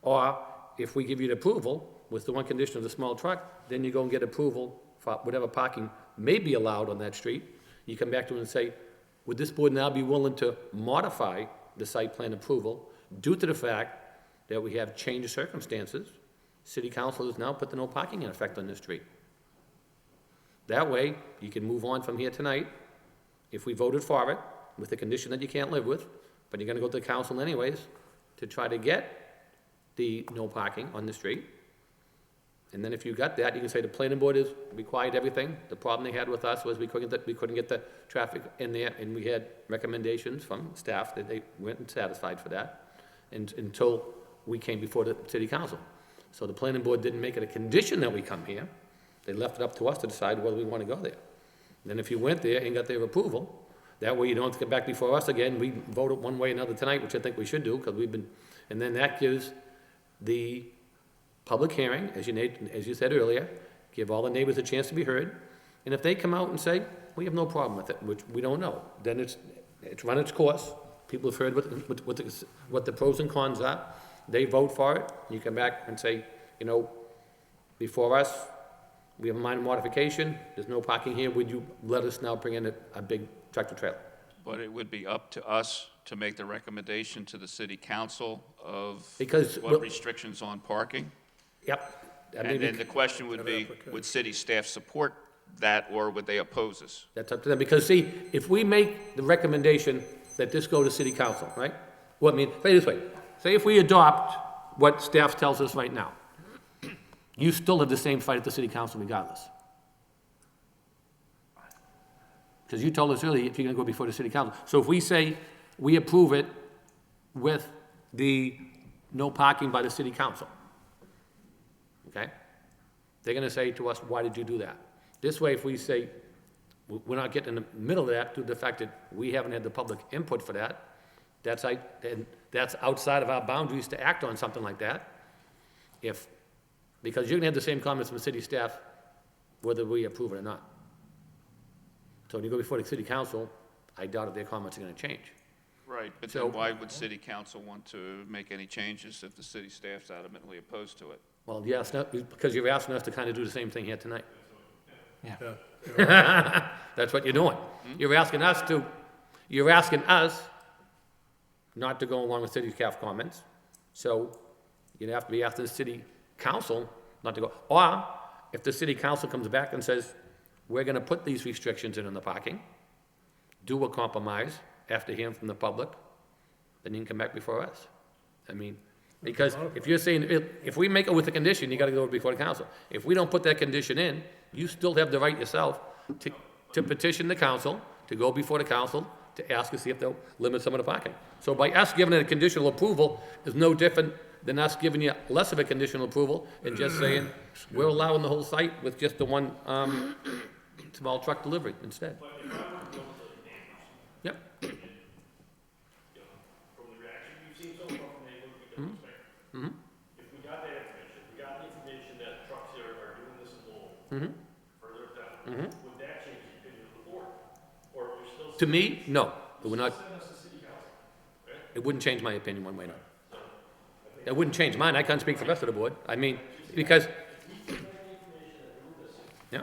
Or if we give you the approval with the one condition of the small truck, then you go and get approval for whatever parking may be allowed on that street. You come back to it and say, would this board now be willing to modify the site plan approval due to the fact that we have changed circumstances? City council has now put the no parking in effect on this street. That way, you can move on from here tonight, if we voted for it, with the condition that you can't live with, but you're gonna go to the council anyways to try to get the no parking on the street. And then if you got that, you can say the planning board has required everything. The problem they had with us was we couldn't get the traffic in there, and we had recommendations from staff that they weren't satisfied for that, and until we came before the city council. So the planning board didn't make it a condition that we come here. They left it up to us to decide whether we want to go there. Then if you went there and got their approval, that way you don't have to come back before us again. We vote it one way or another tonight, which I think we should do, because we've been, and then that gives the public hearing, as you said earlier, give all the neighbors a chance to be heard. And if they come out and say, we have no problem with it, which we don't know, then it's run its course. People have heard what the pros and cons are. They vote for it. You come back and say, before us, we have a minor modification. There's no parking here. Would you let us now bring in a big tractor trailer? But it would be up to us to make the recommendation to the city council of what restrictions on parking? Yep. And then the question would be, would city staff support that, or would they oppose us? That's up to them, because see, if we make the recommendation that this go to city council, right? Well, say it this way, say if we adopt what staff tells us right now, you still have the same fight at the city council regardless. Because you told us earlier, if you're gonna go before the city council. So if we say we approve it with the no parking by the city council, okay? They're gonna say to us, why did you do that? This way, if we say, we're not getting in the middle of that due to the fact that we haven't had the public input for that, that's outside of our boundaries to act on something like that. Because you're gonna have the same comments from the city staff, whether we approve it or not. So when you go before the city council, I doubt if their comments are gonna change. Right, but So- then why would city council want to make any changes if the city staff's adamantly opposed to it? Well, yes, because you're asking us to kind of do the same thing here tonight. Yeah. That's what you're doing. You're asking us not to go along with city staff comments, so you'd have to be asking the city council not to go. Or, if the city council comes back and says, we're gonna put these restrictions in the parking, do a compromise after hearing from the public, then you can come back before us. I mean, because if you're saying, if we make it with a condition, you gotta go before the council. If we don't put that condition in, you still have the right yourself to petition the council, to go before the council, to ask to see if they'll limit some of the parking. So by us giving it a conditional approval is no different than us giving you less of a conditional approval and just saying, we're allowing the whole site with just the one, small truck delivery instead. But if I were to go to the neighbors, Yep. you know, from the reaction you've seen so far from neighbors, we can expect. If we got that information, if we got the information that trucks here are doing this in Lowell, further down, would that change the opinion of the board? Or are we still? To me, no, it would not, Send us to city council, okay? it wouldn't change my opinion one way or another. It wouldn't change mine, I can't speak for the rest of the board, I mean, because. Yeah,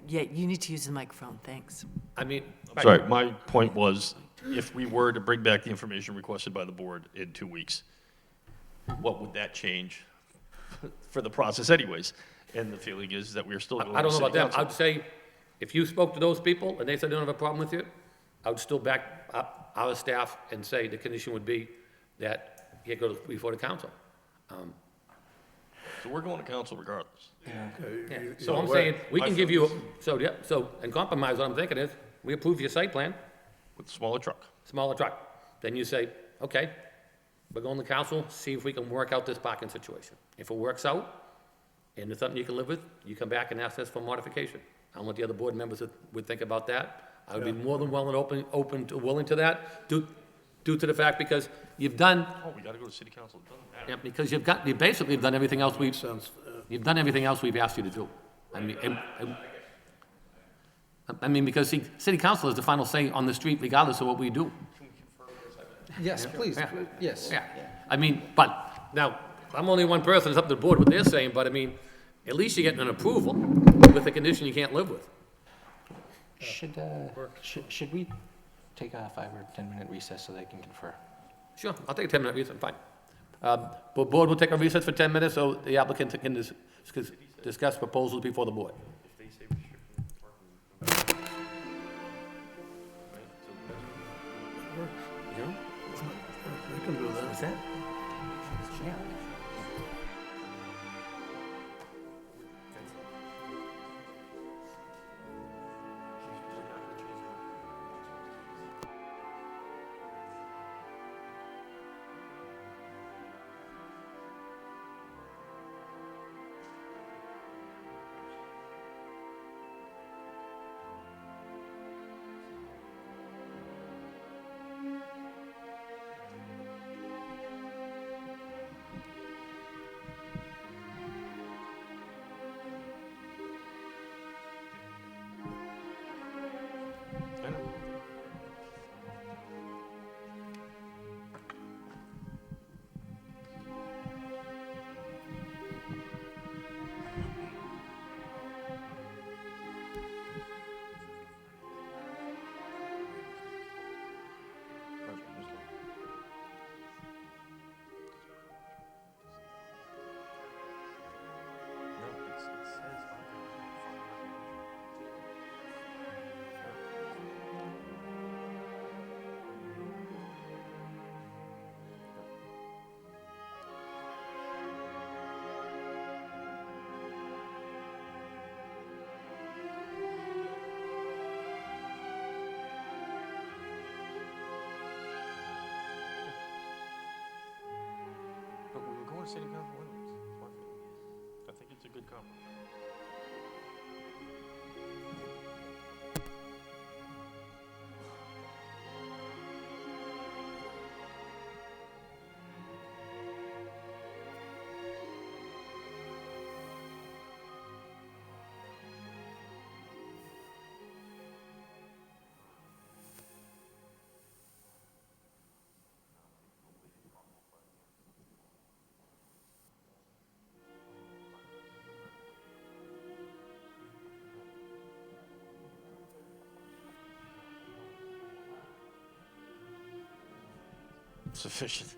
Yeah, you need to use the microphone, thanks. I mean. Sorry, my point was, if we were to bring back the information requested by the board in 2 weeks, what would that change for the process anyways? And the feeling is that we're still going I to don't know city about them, council. I'd say, if you spoke to those people and they said they don't have a problem with you, I would still back up our staff and say the condition would be that you go before the council. So we're going to council regardless. Yeah. So I'm saying, we can give you, and compromise, what I'm thinking is, we approve your site plan, With a smaller truck. smaller truck. Then you say, okay, we're going to council, see if we can work out this parking situation. If it works out, and it's something you can live with, you come back and ask us for modification. I don't know what the other board members would think about that. I would be more than well and willing to that, due to the fact, because you've done, Oh, we got to go to city council, it doesn't matter. yeah, because you basically have done everything else we've, Sounds, you've done everything else we've asked you to do. I mean, because city council is the final say on the street regardless of what we do. Yes, please, Yeah. yes. Yeah, I mean, but, now, I'm only one person, it's up to the board what they're saying, but I mean, at least you're getting an approval with a condition you can't live with. Should we take a 5 or 10-minute recess so they can confer? Sure, I'll take a 10-minute recess, fine. The board will take a recess for 10 minutes so the applicant can discuss proposals before the board. they can do that. What's that? city council anyways. It's my feeling. I think it's a good compromise. Sufficient.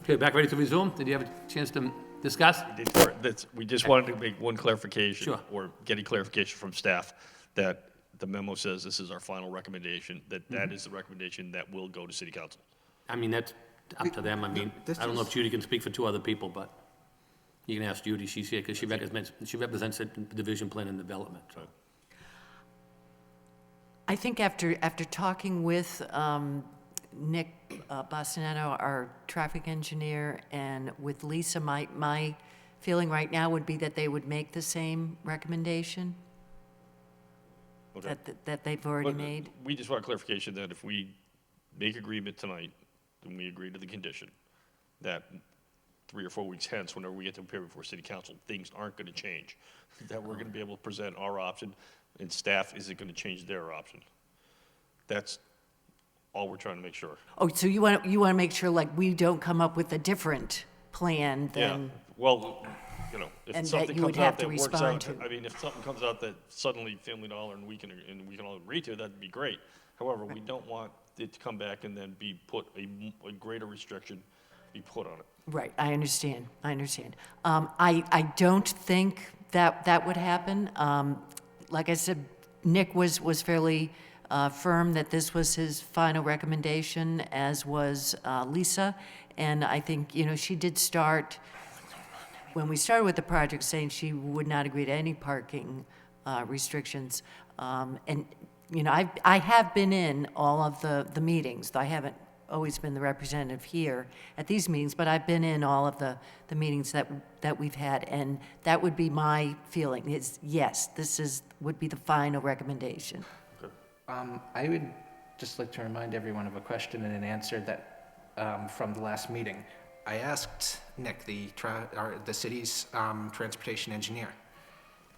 Okay, back ready to resume? Did you have a chance to discuss? We just wanted to make one clarification. Sure. Or get a clarification from staff that the memo says this is our final recommendation, that is the recommendation that will go to city council. I mean, that's up to them. I mean, I don't know if Judy can speak for two other people, but you can ask Judy. She's here because she represents the Division Plan and Development, so. I think after talking with Nick Bastinetto, our traffic engineer, and with Lisa, my feeling right now would be that they would make the same recommendation Okay. that they've already But made. We just want clarification that if we make agreement tonight, then we agree to the condition, that 3 or 4 weeks hence, whenever we get to appear before city council, things aren't going to change. That we're going to be able to present our option, and staff isn't going to change their option. That's all we're trying to make sure. Oh, so you want to make sure, like, we don't come up with a different plan Yeah, than, well, you know, And if that something you would comes have out to that works respond out, to. I mean, if something comes out that suddenly Family Dollar and we can all agree to, that'd be great. However, we don't want it to come back and then be put, a greater restriction be put on it. right, I understand. I don't think that would happen. Like I said, Nick was fairly firm that this was his final recommendation, as was Lisa. And I think, she did start, when we started with the project, saying she would not agree to any parking restrictions. And, I have been in all of the meetings. I haven't always been the representative here at these meetings, but I've been in all of the meetings that we've had. And that would be my feeling, is yes, would be the final recommendation. I would just like to remind everyone of a question and an answer that, from the last meeting. I asked Nick, the city's transportation engineer,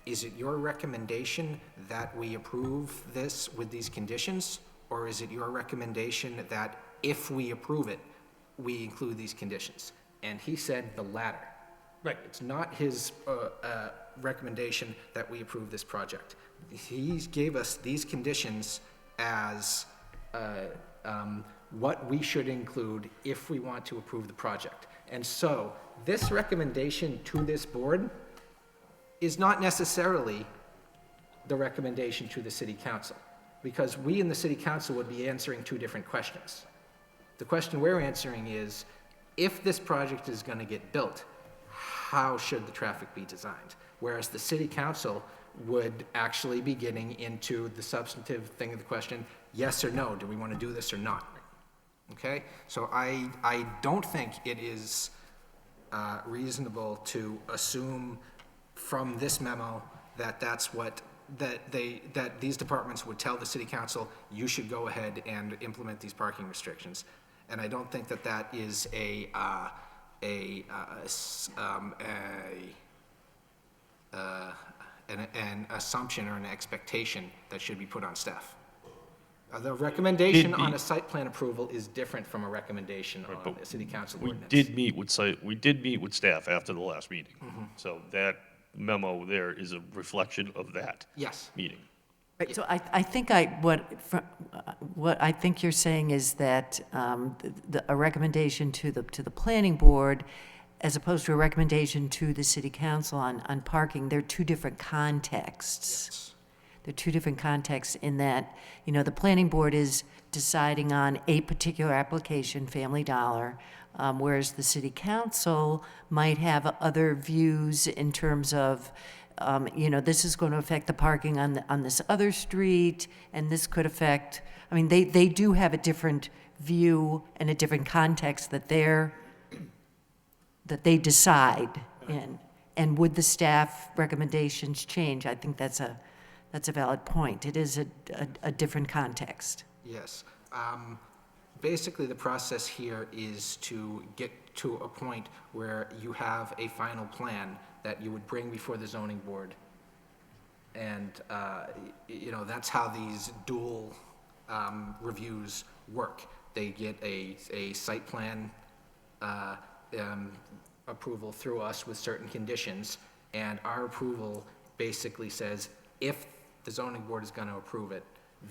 is it your recommendation that we approve this with these conditions? Or is it your recommendation that if we approve it, we include these conditions? And he said the latter. Right. It's not his recommendation that we approve this project. He gave us these conditions as what we should include if we want to approve the project. And so this recommendation to this board is not necessarily the recommendation to the city council, because we in the city council would be answering two different questions. The question we're answering is, if this project is going to get built, how should the traffic be designed? Whereas the city council would actually be getting into the substantive thing of the question, yes or no, do we want to do this or not? Okay, so I don't think it is reasonable to assume from this memo that that these departments would tell the city council, you should go ahead and implement these parking restrictions. And I don't think that is an assumption or an expectation that should be put on staff. The recommendation on a site plan approval is different from a recommendation on a city council We ordinance. did meet with staff after the last meeting. So that memo there is a reflection of that Yes. meeting. Right, so I think what I think you're saying is that a recommendation to the planning board, as opposed to a recommendation to the city council on parking, they're two different contexts. they're two different contexts in that, you know, the planning board is deciding on a particular application, Family Dollar, whereas the city council might have other views in terms of, you know, this is going to affect the parking on this other street, and this could affect, I mean, they do have a different view and a different context that they decide in. And would the staff recommendations change? I think that's a valid point. It is a different context. Yes. Basically, the process here is to get to a point where you have a final plan that you would bring before the zoning board. And, you know, that's how these dual reviews work. They get a site plan approval through us with certain conditions, and our approval basically says, if the zoning board is going to approve it,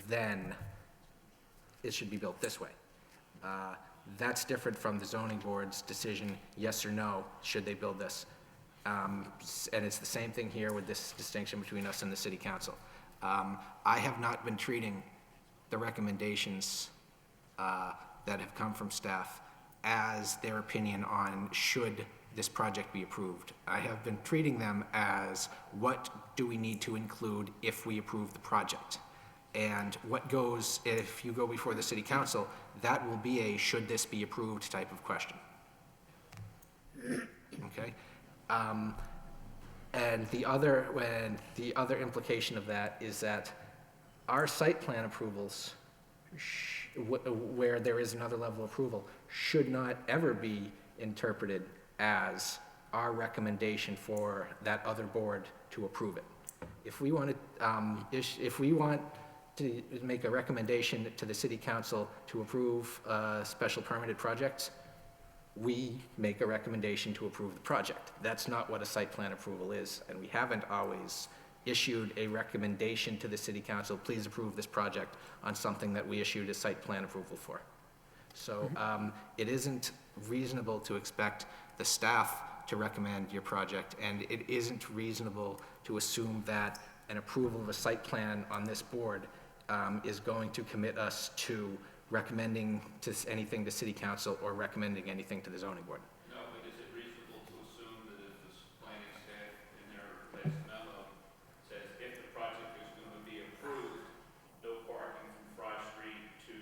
then it should be built this way. That's different from the zoning board's decision, yes or no, should they build this? And it's the same thing here with this distinction between us and the city council. I have not been treating the recommendations that have come from staff as their opinion on should this project be approved. I have been treating them as what do we need to include if we approve the project. And what goes, if you go before the city council, that will be a should this be approved type of question. Okay? And the other implication of that is that our site plan approvals, where there is another level of approval, should not ever be interpreted as our recommendation for that other board to approve it. If we want to make a recommendation to the city council to approve special permitted projects, we make a recommendation to approve the project. That's not what a site plan approval is, and we haven't always issued a recommendation to the city council, please approve this project on something that we issued a site plan approval for. So it isn't reasonable to expect the staff to recommend your project, and it isn't reasonable to assume that an approval of a site plan on this board is going to commit us to recommending to anything to city council or recommending anything to the zoning board. No, but is it reasonable to assume that if the planning staff in their latest memo says if the project is going to be approved, no parking from Fry Street to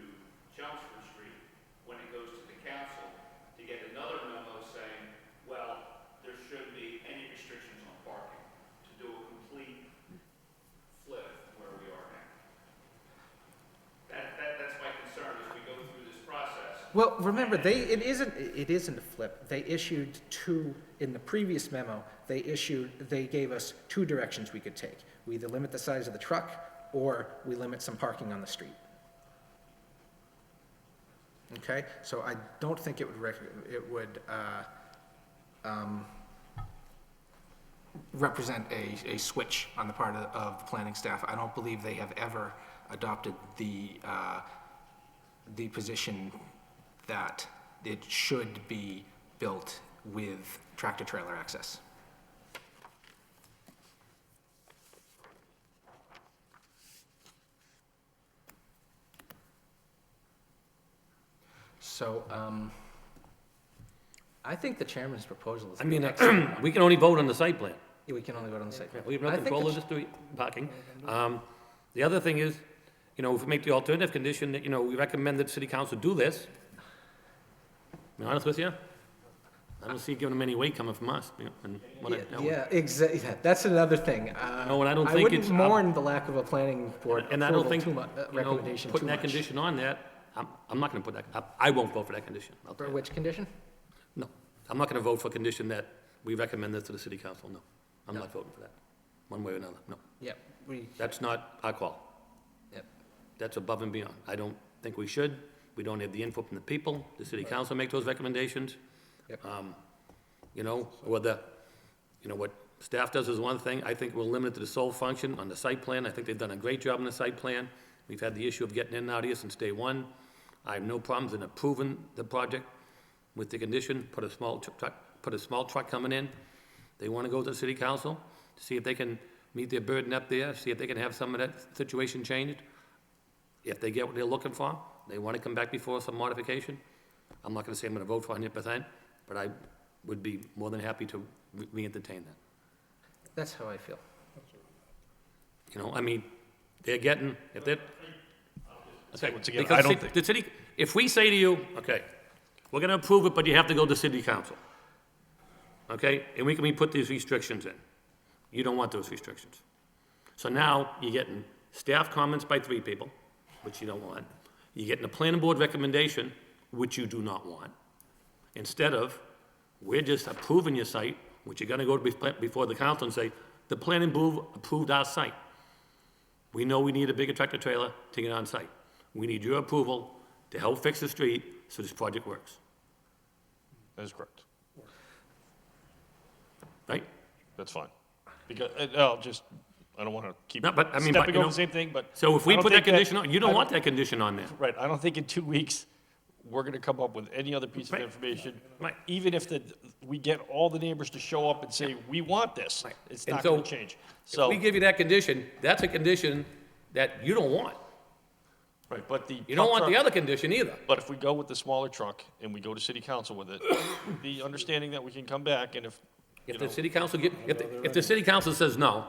Chelmsford Street, when it goes to the council, to get another memo saying, well, there should be any restrictions on parking, to do a complete flip where we are now. That's my concern as we go through this process. Well, remember, it isn't a flip. They issued two, in the previous memo, they gave us two directions we could take. We either limit the size of the truck, or we limit some parking on the street. Okay, so I don't think it would represent a switch on the part of the planning staff. I don't believe they have ever adopted the position that it should be built with tractor-trailer access. So, I think the chairman's proposal is. I mean, we can only vote on the site plan. We can only vote on the site. We have no I think control the of the street parking. The other thing is, you know, if we make the alternative condition that, you know, we recommend that city council do this, to be honest with you, I don't see giving them any weight coming from us, you know, and what I know. Yeah, exactly. That's another thing. No, and I don't think it's. wouldn't mourn the lack of a planning board And I don't think, approval you know, recommendation too putting that much. condition on that, I'm not gonna put that, I won't vote for that condition. I'll tell For you. which condition? No, I'm not gonna vote for a condition that we recommend this to the city council, no. I'm not voting for that, one way or another, no. Yep, That's not our call. yep. That's above and beyond. I don't think we should. We don't have the input from the people. The city council make those recommendations. Yep. You know, whether, you know, what staff does is one thing. I think we'll limit it to the sole function on the site plan. I think they've done a great job on the site plan. We've had the issue of getting in and out here since day one. I have no problems in approving the project with the condition, put a small truck coming in. They want to go to the city council to see if they can meet their burden up there, see if they can have some of that situation changed. If they get what they're looking for, they want to come back before some modification. I'm not gonna say I'm gonna vote for 100%, but I would be more than happy to re-entertain that. That's how I feel. You know, I mean, they're getting, if they're. Okay, once again, because I don't see, think- the city, if we say to you, okay, we're gonna approve it, but you have to go to city council. Okay, and we put these restrictions in. You don't want those restrictions. So now you're getting staff comments by 3 people, which you don't want. You're getting a planning board recommendation, which you do not want. Instead of, we're just approving your site, which you're gonna go before the council and say, the planning board approved our site. We know we need a bigger tractor trailer to get on site. We need your approval to help fix the street so this project works, That is correct. right? That's fine. Because, I'll just, I don't want to keep No, but, I mean, but, stepping you over know, the same thing, but. So if we I don't put that think condition on, you I don't want that condition on there. Right, I don't think in 2 weeks, we're gonna come up with any other piece of Right. information. Right. Even if we get all the neighbors to show up and say, we want this, Right. it's And not so, gonna change. If So, we give you that condition, that's a condition that you don't want. right, but the. You don't pump want the truck- other condition either. But if we go with the smaller truck and we go to city council with it, the understanding that we can come back and if, If the city council if the city council says no,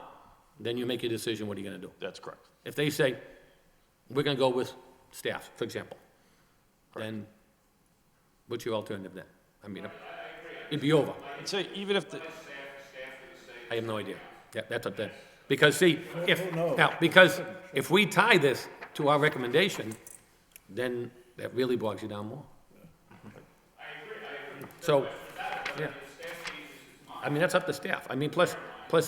then you make your decision, what are you gonna do? that's correct. If they say, we're gonna go with staff, for example, then what's your alternative then? I mean, it'd be over. I'd say even if the, I have no idea. Yeah, that's what that, because see, because if we tie this to our recommendation, then that really bogs you down more. So, yeah. I mean, that's up to staff. I mean, plus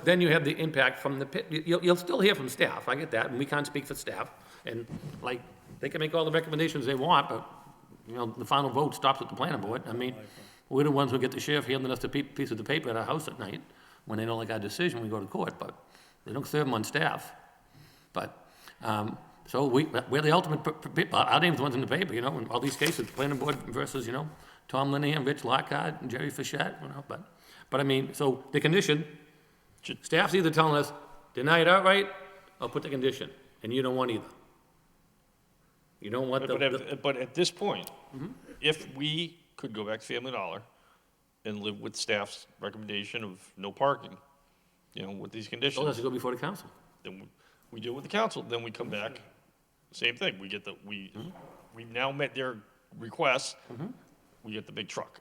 then you have the impact from the pit. You'll still hear from staff, I get that, and we can't speak for staff. And like, they can make all the recommendations they want, but, you know, the final vote stops at the planning board. I mean, we're the ones who get the sheriff handing us the piece of the paper at our house at night. When they don't like our decision, we go to court, but they don't serve them on staff. But, so we're the ultimate, our name's the ones in the paper, you know, in all these cases, planning board versus, you know, Tom Linehan, Rich Lockhart, and Jerry Fischette, you know, but I mean, so the condition, staff's either telling us, deny it outright, or put the condition, and you don't want either. You don't want but at this point, if we could go back to Family Dollar and live with staff's recommendation of no parking, you know, with these Still conditions, has to go before the council. then we do it with the council, then we come back, same thing, we get we've now met their requests, we get the big truck.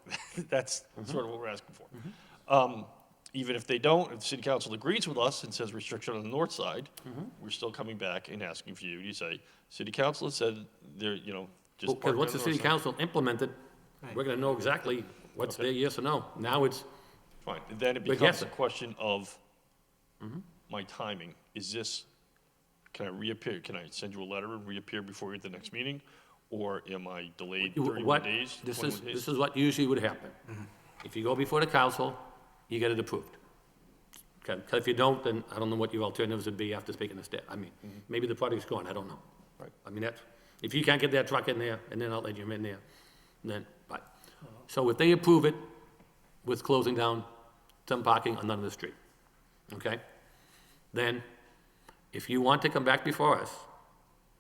That's sort of what we're asking for. Even if they don't, if the city council agrees with us and says restriction on the north side, we're still coming back and asking for you to say, city council has said they're, you know, just. Because park on once the north city side." council implemented, we're gonna know exactly what's their yes or no. Now it's, Fine, and then it We're becomes a guessing. question of my timing. Is this, can I reappear, can I send you a letter and reappear before you at the next meeting? Or am I delayed 31 what, days, this 21 days? is what usually would happen. If you go before the council, you get it approved. Okay, 'cause if you don't, then I don't know what your alternatives would be after speaking to staff. I mean, maybe the project's gone, I don't know. Right. I mean, that's, if you can't get that truck in there, and then I'll let you in there, then, but. So if they approve it with closing down some parking on none of the street, okay? Then, if you want to come back before us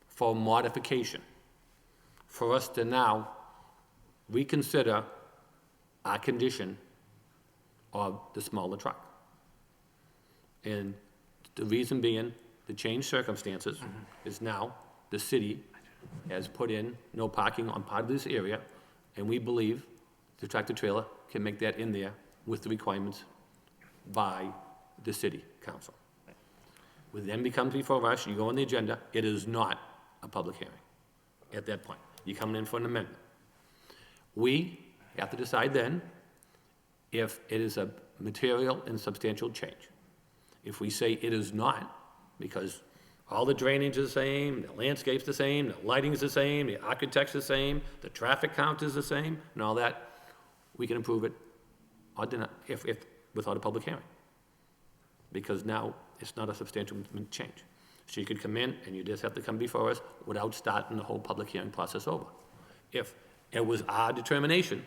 for modification, for us to now reconsider our condition of the smaller truck. And the reason being, the changed circumstances is now the city has put in no parking on part of this area, and we believe the tractor trailer can make that in there with the requirements by the city council. When then becomes before us, you go on the agenda, it is not a public hearing at that point. You're coming in for an amendment. We have to decide then if it is a material and substantial change. If we say it is not, because all the drainage is the same, the landscape's the same, the lighting is the same, the architect's the same, the traffic count is the same, and all that, we can approve it or deny, if without a public hearing. Because now it's not a substantial change. So you could come in and you just have to come before us without starting the whole public hearing process over. If it was our determination,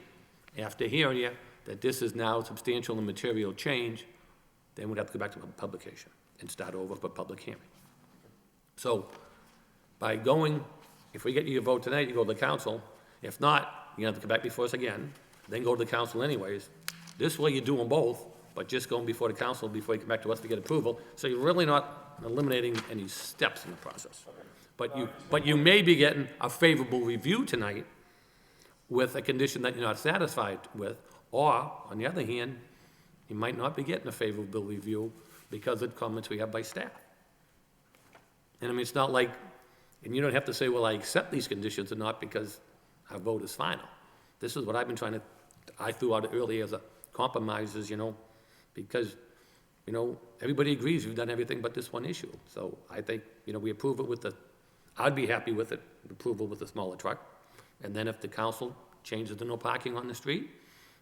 after hearing you, that this is now substantial and material change, then we'd have to go back to publication. and start over for public hearing. So by going, if we get you a vote tonight, you go to the council. If not, you have to come back before us again, then go to the council anyways. This way you do them both, but just going before the council before you come back to us to get approval. So you're really not eliminating any steps in the process. But you may be getting a favorable review tonight with a condition that you're not satisfied with, or, on the other hand, you might not be getting a favorable review because of comments we have by staff. And I mean, it's not like, and you don't have to say, well, I accept these conditions or not because our vote is final. This is what I've been trying to, I threw out earlier as a compromises, because, everybody agrees we've done everything but this one issue. So I think, we approve it with I'd be happy with it, approval with the smaller truck. And then if the council changes to no parking on the street,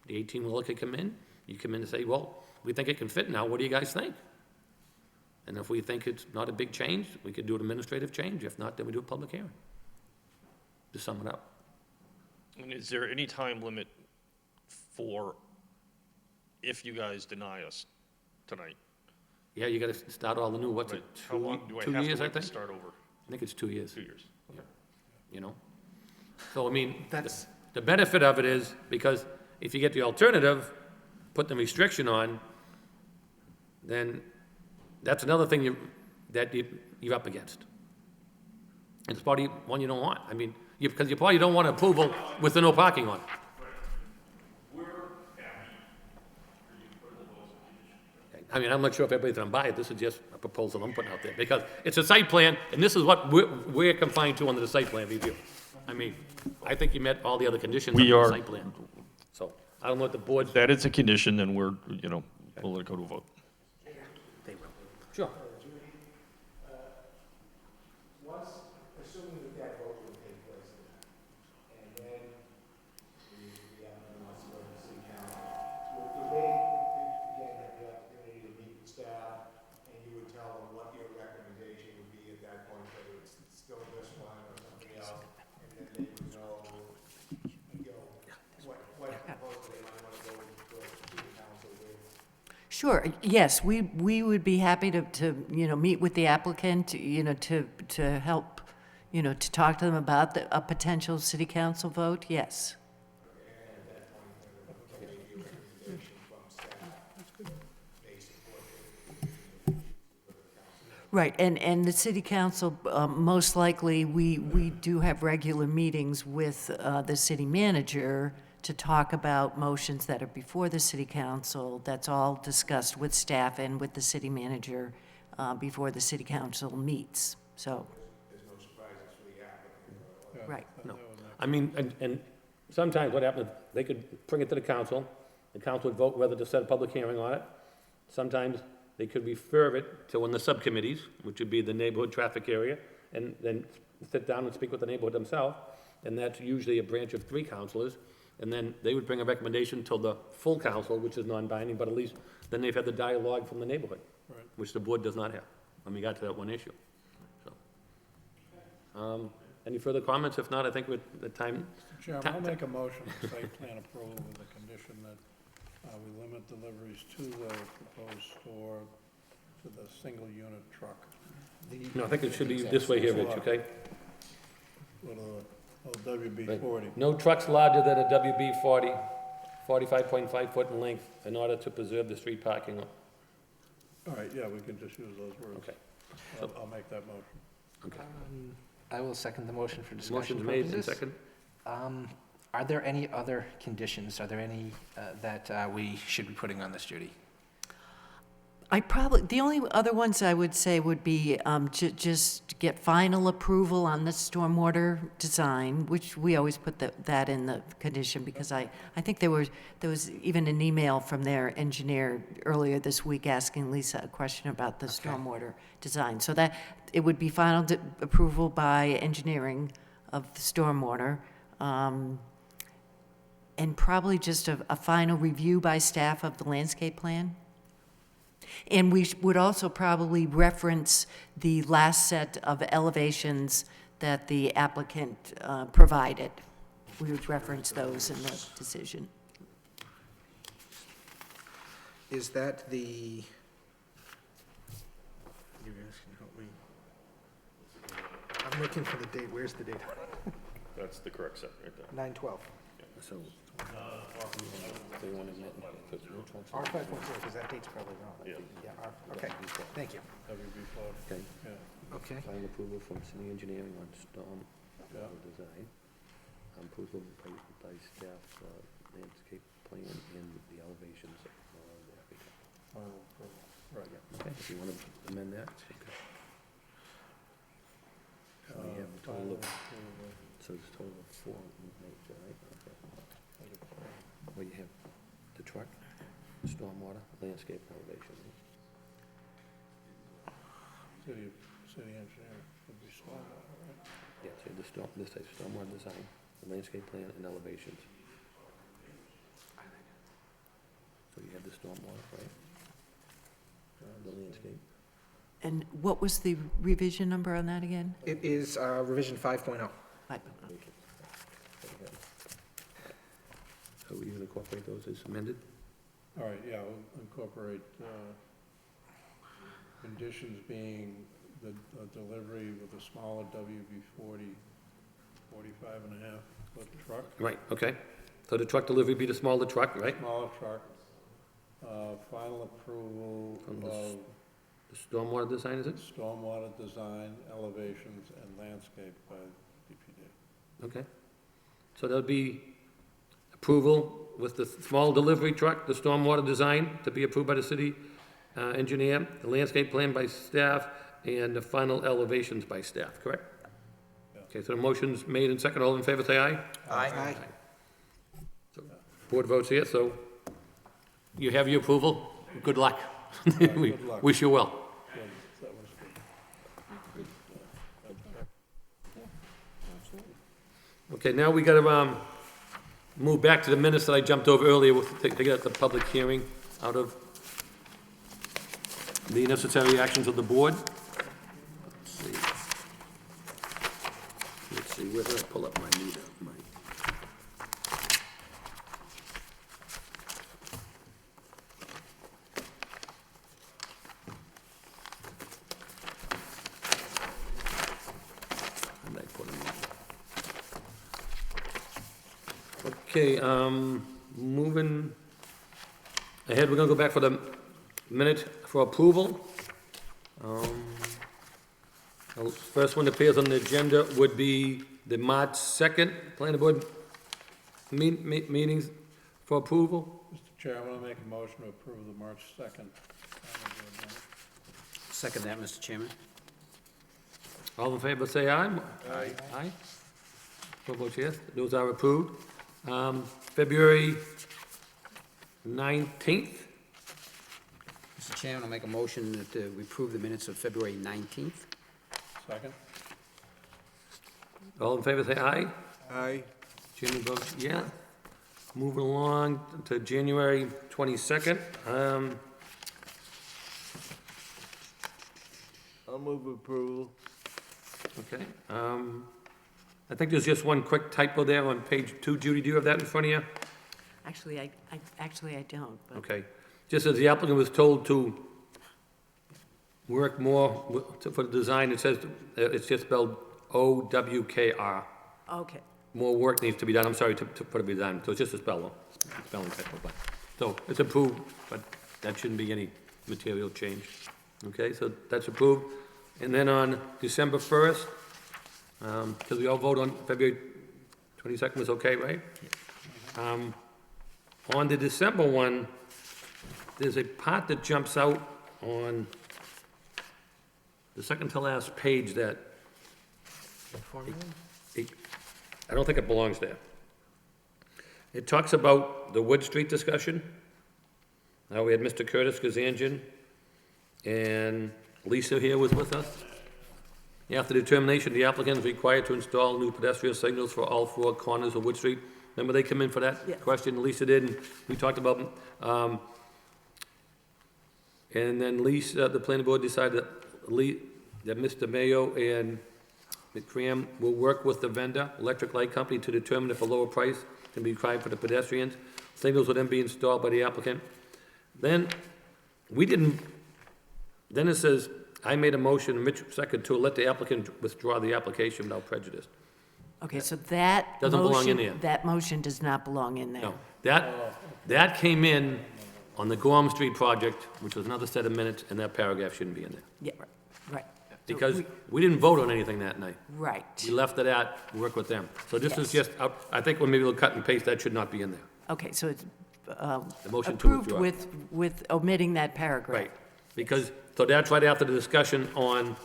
the 18-wheeler could come in, you come in and say, well, we think it can fit now, what do you guys think? And if we think it's not a big change, we could do an administrative change. If not, then we do a public hearing. To sum it up. And is there any time limit for if you guys deny us tonight? Yeah, you gotta start all the new, what's it, How long do I 2 have years, to I wait to think? start over? I think it's 2 years. 2 years. Okay. So, I mean, That's- the benefit of it is, because if you get the alternative, put the restriction on, then that's another thing you're up against. And it's probably one you don't want. I mean, because you probably don't want approval with the no parking on. We're happy for you to put the votes in condition. I mean, I'm not sure if everybody's gonna buy it, this is just a proposal I'm putting out there, because it's a site plan, and this is what we're confined to under the site plan review. I mean, I think you met all the other conditions We under the are- site plan. So, I don't know what the board's. That is a condition, then we'll let it go to a vote. Sure. Once, assuming that vote will take place, and then the applicant wants to go to the city council, would they, again, have the opportunity to meet with staff, and you would tell them what your recommendation would be at that point, whether it's still this one or something else, and then they would know, what proposal they might want to go to the council with. Sure, yes, we would be happy to, meet with the applicant, to help, to talk to them about a potential city council vote, yes. Right, and the city council, most likely, we do have regular meetings with the city manager to talk about motions that are before the city council. That's all discussed with staff and with the city manager before the city council meets, so. There's no surprises for the applicant. Right. No. I mean, and sometimes what happens, they could bring it to the council would vote whether to set a public hearing on it. Sometimes they could refer it to one of the subcommittees, which would be the neighborhood traffic area, and then sit down and speak with the neighborhood themselves, and that's usually a branch of 3 councilors, and then they would bring a recommendation to the full council, which is non-binding, but at least then they've had the dialogue from the neighborhood, Right. which the board does not have, when we got to that one issue. So, any further comments? If not, I think with the time. Chairman, I'll make a motion for site plan approval with the condition that we limit deliveries to the proposed store to the single-unit truck. No, I think it should be this way here, Rich, okay? With a WB 40. No trucks larger than a WB 40, 45.5 foot in length, in order to preserve the street parking lot. All right, yeah, we can just use those words. Okay. I'll make that motion. Okay. I will second the motion for discussion Motion's made and purposes. second. Are there any other conditions, are there any that we should be putting on this, Judy? The only other ones I would say would be just get final approval on the stormwater design, which we always put that in the condition, because I think there was even an email from their engineer earlier this week asking Lisa a question about the stormwater design. So that, it would be final approval by engineering of the stormwater, and probably just a final review by staff of the landscape plan. And we would also probably reference the last set of elevations that the applicant provided. We would reference those in the decision. Is that the you guys can help me. I'm looking for the date. Where's the date? That's the correct set right there. 9/12. So, they want to admit, because no trucks. R 5.4, because that date's probably wrong. Yeah. Yeah, okay, thank you. WB flood, Okay. yeah. Okay. Final approval from city engineering on storm Yeah. design. Approval by staff, landscape plan and the elevations of the architect. Final approval, right. Yeah, okay, if you want to amend that, okay. So we have a total of, so it's a total of 4 notes, all right? Okay. Well, you have the truck, stormwater, landscape elevation. City engineer would be stormwater, right? Yeah, so this type of stormwater design, the landscape plan and elevations. So you have the stormwater, right? The landscape. And what was the revision number on that again? It is revision 5.0. So we can incorporate those as amended? All right, yeah, we'll incorporate, conditions being the delivery with a smaller WB 45 and a half foot truck, Right, okay. So the truck delivery be the smaller truck, right? smaller truck, final approval From the of The stormwater design, is it? stormwater design, elevations, and landscape by DPD. Okay. So there'll be approval with the small delivery truck, the stormwater design to be approved by the city engineer, the landscape plan by staff, and the final elevations by staff, correct? Okay, so the motion's made and second. All in favor, say aye. Aye. So board votes here, so you have your approval. Good luck. We Good luck. wish you well. Good, that was good. Okay, now we gotta, move back to the minutes that I jumped over earlier to get the public hearing out of the necessary actions of the board. Let's see, where did I pull up my meter? Okay, moving ahead, we're gonna go back for the minute for approval. The first one that appears on the agenda would be the March 2nd planning board meetings for approval. Mr. Chairman, I make a motion to approve the March 2nd. Second that, Mr. Chairman. All in favor, say aye. Aye. Aye. Four votes yes, those are approved. February 19th, Mr. Chairman, I'll make a motion that we approve the minutes of February 19th. Second? all in favor, say aye. Aye. Chairman votes yeah. Moving along to January 22nd. I'll move approval. Okay, I think there's just one quick typo there on page 2. Judy, do you have that in front of you? Actually, I don't, but Okay. Just as the applicant was told to work more for the design, it says, it's just spelled O-W-K-R. okay. More work needs to be done, I'm sorry, for the design, so it's just a spelling typo, but, so it's approved, but that shouldn't be any material change. Okay, so that's approved. And then on December 1st, because we all vote on February 22nd was okay, right? On the December one, there's a part that jumps out on the second to last page that I don't think it belongs there. It talks about the Wood Street discussion. Now, we had Mr. Curtis Kazanjian, and Lisa here was with us. After determination, the applicant is required to install new pedestrian signals for all 4 corners of Wood Street. Remember, they come in for that Yeah. question, Lisa did, and we talked about, and then Lisa, the planning board decided that Mr. Mayo and McCram will work with the vendor, electric light company, to determine if a lower price can be required for the pedestrians. Signals will then be installed by the applicant. Then, we didn't, then it says, I made a motion, Mitch second, to let the applicant withdraw the application without prejudice. Okay, so that Doesn't belong in motion, there. that motion does not belong in there. No, that came in on the Gorham Street project, which was another set of minutes, and that paragraph shouldn't be in there. Yeah, right. Because we didn't vote on anything that night. Right. We left it at, work with them. So this is Yes. just, I think when maybe we'll cut and paste, that should not be in there. Okay, so it's The motion to approved withdraw. with omitting that paragraph. Right, because, so that's right after the discussion on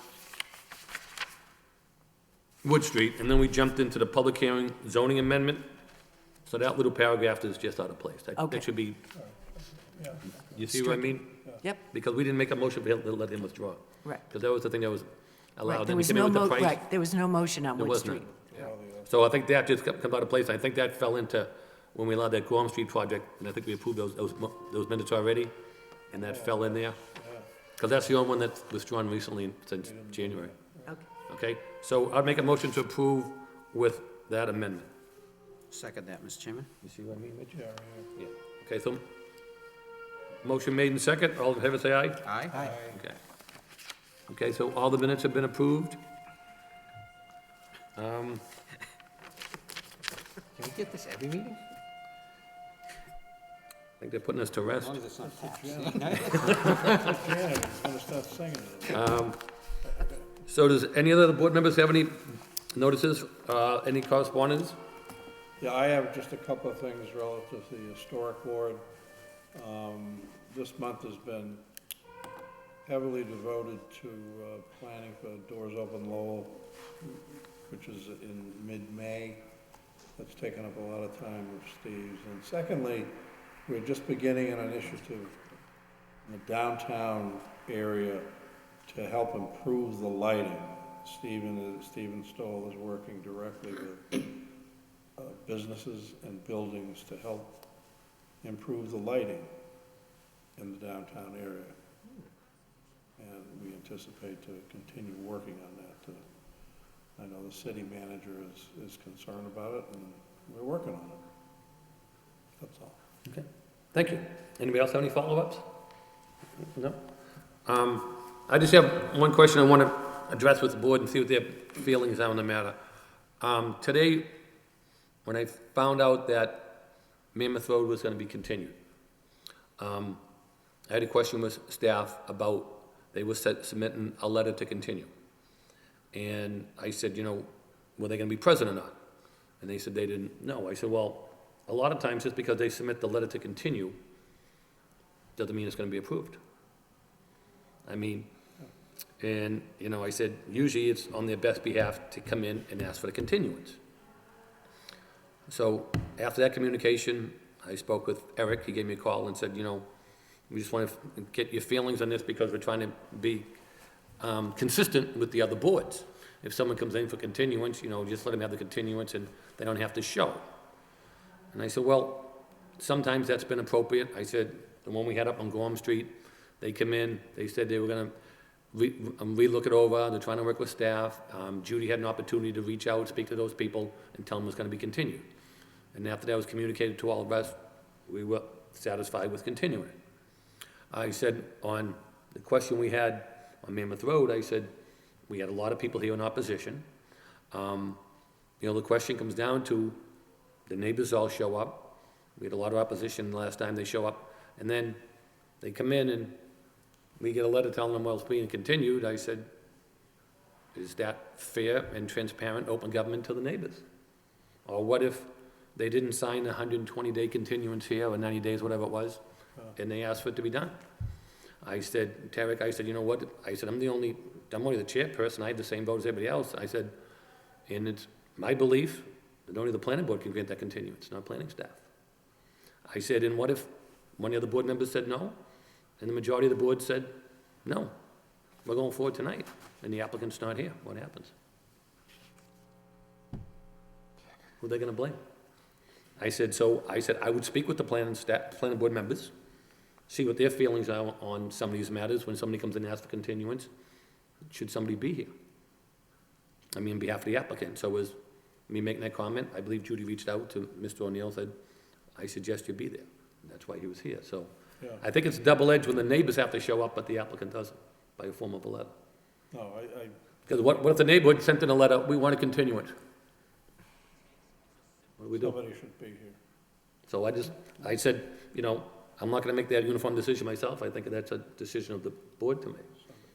Wood Street, and then we jumped into the public hearing zoning amendment. So that little paragraph is just out of place. Okay. That should be, you see what I mean? Yep, Because we didn't make a motion to let him withdraw. right. Because that was the thing that was Right, allowed. there Then we was came in no with the price. right, there was no motion on There Wood was Street. none. So I think that just comes out of place. I think that fell into when we allowed that Gorham Street project, and I think we approved those minutes already, and that fell in there. Because that's the only one that's withdrawn recently since January. Okay. Okay? So I'd make a motion to approve with that amendment. Second that, Mr. Chairman. You see what I mean, Mitch? Yeah. Okay, so, motion made in second. All in favor, say aye. Aye. Okay. Okay, so all the minutes have been approved. Can we get this every meeting? I think they're putting us to As rest. long as it's not taxed. Janet, it's gonna start singing it. So does any other board members have any notices, any correspondence? Yeah, I have just a couple of things relative to the historic board. This month has been heavily devoted to planning for Doors Open Lowell, which is in mid-May. That's taken up a lot of time with Steve's. And secondly, we're just beginning an initiative in the downtown area to help improve the lighting. Stephen Stoll is working directly with businesses and buildings to help improve the lighting in the downtown area. And we anticipate to continue working on that. I know the city manager is concerned about it, and we're working on it. That's all. Okay, thank you. Anybody else have any follow-ups? No? I just have one question I want to address with the board and see what their feelings are on the matter. Today, when I found out that Mammoth Road was going to be continued, I had a question with staff about, they were submitting a letter to continue. And I said, were they going to be present or not? And they said they didn't know. I said, well, a lot of times just because they submit the letter to continue doesn't mean it's going to be approved. I mean, and, I said, usually it's on their best behalf to come in and ask for the continuance. So after that communication, I spoke with Eric. He gave me a call and said, we just want to get your feelings on this because we're trying to be consistent with the other boards. If someone comes in for continuance, just let them have the continuance and they don't have to show. And I said, well, sometimes that's been appropriate. I said, the one we had up on Gorham Street, they come in, they said they were going to re-look it over, they're trying to work with staff. Judy had an opportunity to reach out, speak to those people, and tell them it was going to be continued. And after that was communicated to all of us, we were satisfied with continuing it. I said, on the question we had on Mammoth Road, I said, we had a lot of people here in opposition. The question comes down to, the neighbors all show up. We had a lot of opposition the last time they show up. And then they come in and we get a letter telling them, well, it's being continued. I said, is that fair and transparent, open government to the neighbors? Or what if they didn't sign a 120-day continuance here, or 90 days, whatever it was, and they asked for it to be done? I said, Tarek, I said, you know what? I said, I'm only the chairperson. I have the same vote as everybody else. I said, and it's my belief that only the planning board can grant that continuance, not planning staff. I said, and what if one of the other board members said no, and the majority of the board said, no, we're going forward tonight, and the applicant's not here? What happens? Who are they going to blame? I said, I would speak with the planning board members, see what their feelings are on some of these matters when somebody comes in and asks for continuance. Should somebody be here? I mean, on behalf of the applicant. So was me making that comment, I believe Judy reached out to Mr. O'Neill, said, I suggest you be there. And that's why he was here. So I think it's double-edged when the neighbors have to show up, but the applicant doesn't, by a form of a letter. No, Because what if the neighborhood sent in a letter, we want to continue it? What do we do? somebody should be here. So I said, you know, I'm not gonna make that uniform decision myself, I think that's a decision of the board to make.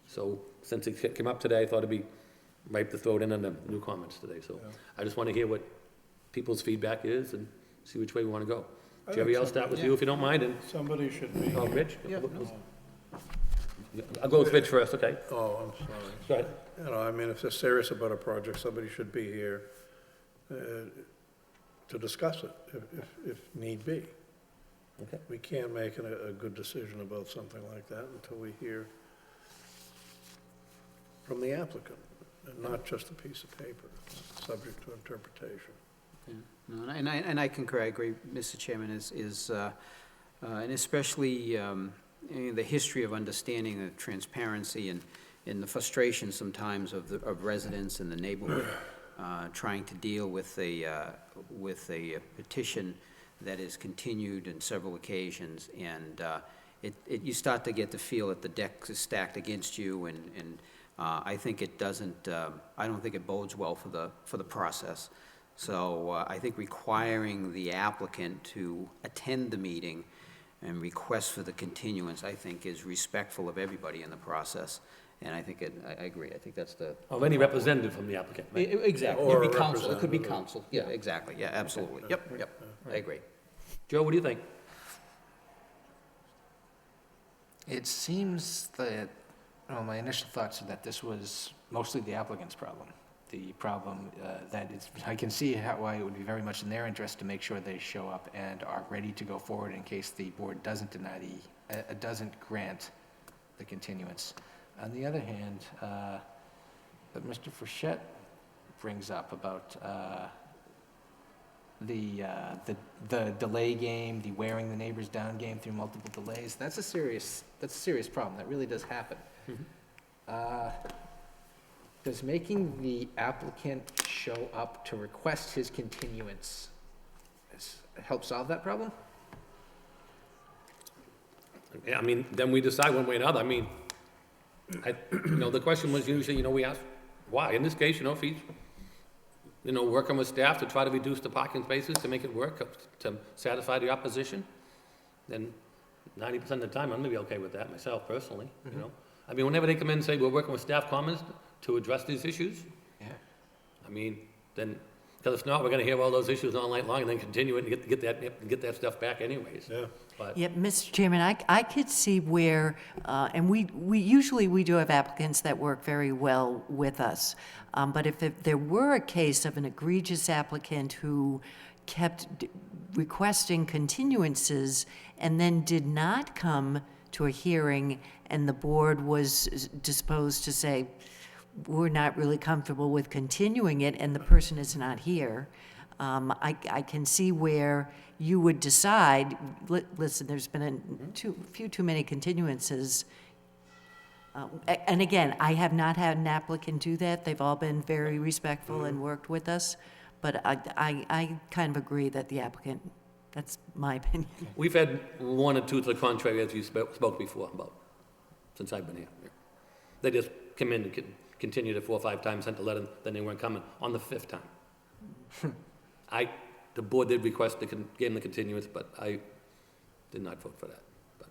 So, since it came up today, I thought it'd be right to throw it in on the new comments today, so I just wanna hear what people's feedback is and see which way we wanna go. I Jerry, think I'll start with you if you don't mind, and, Somebody should be. oh, Rich? Yeah, I'll go with Rich first, okay? Oh, I'm sorry. Go ahead. You know, I mean, if they're serious about a project, somebody should be here to discuss it, if need be. Okay. We can't make a good decision about something like that until we hear from the applicant, and not just a piece of paper, subject to interpretation. No, and I concur, I agree, Mr. Chairman, and especially the history of understanding the transparency and the frustration sometimes of residents in the neighborhood, trying to deal with a petition that is continued in several occasions, and you start to get the feel that the deck is stacked against you, and I think it doesn't, I don't think it bodes well for the process. So I think requiring the applicant to attend the meeting and request for the continuance, I think, is respectful of everybody in the process. And I think I agree, I think that's the. Of any representative from the applicant, right? Exactly, Or it could be a council, it could be representative. council, yeah, exactly, yeah, absolutely, yep, I agree. Joe, what do you think? It seems that, well, my initial thoughts are that this was mostly the applicant's problem. The problem that it's, I can see why it would be very much in their interest to make sure they show up and are ready to go forward in case the board doesn't doesn't grant the continuance. On the other hand, that Mr. Frechette brings up about the delay game, the wearing the neighbors down game through multiple delays, that's a serious problem. That really does happen. Does making the applicant show up to request his continuance help solve that problem? Yeah, I mean, then we decide one way or another. I mean, the question was usually, we ask, why? In this case, if he's, working with staff to try to reduce the parking spaces to make it work, to satisfy the opposition, then 90% of the time, I'm gonna be okay with that myself personally, I mean, whenever they come in and say, we're working with staff comments to address these issues, Yeah. I mean, then, because if not, we're gonna hear all those issues all night long and then continue it and get that stuff back anyways. Yeah. But, Yeah, Mr. Chairman, I could see where, and we usually do have applicants that work very well with us. But if there were a case of an egregious applicant who kept requesting continuances and then did not come to a hearing and the board was disposed to say, we're not really comfortable with continuing it and the person is not here, I can see where you would decide, listen, there's been a few too many continuances. And again, I have not had an applicant do that. They've all been very respectful and worked with us. But I kind of agree that the applicant, that's my opinion. we've had one or two to the contrary, as you spoke before about, since I've been here. They just come in and continued it 4 or 5 times, sent a letter, then they weren't coming on the 5th time. The board did request give them the continuance, but I did not vote for that. But,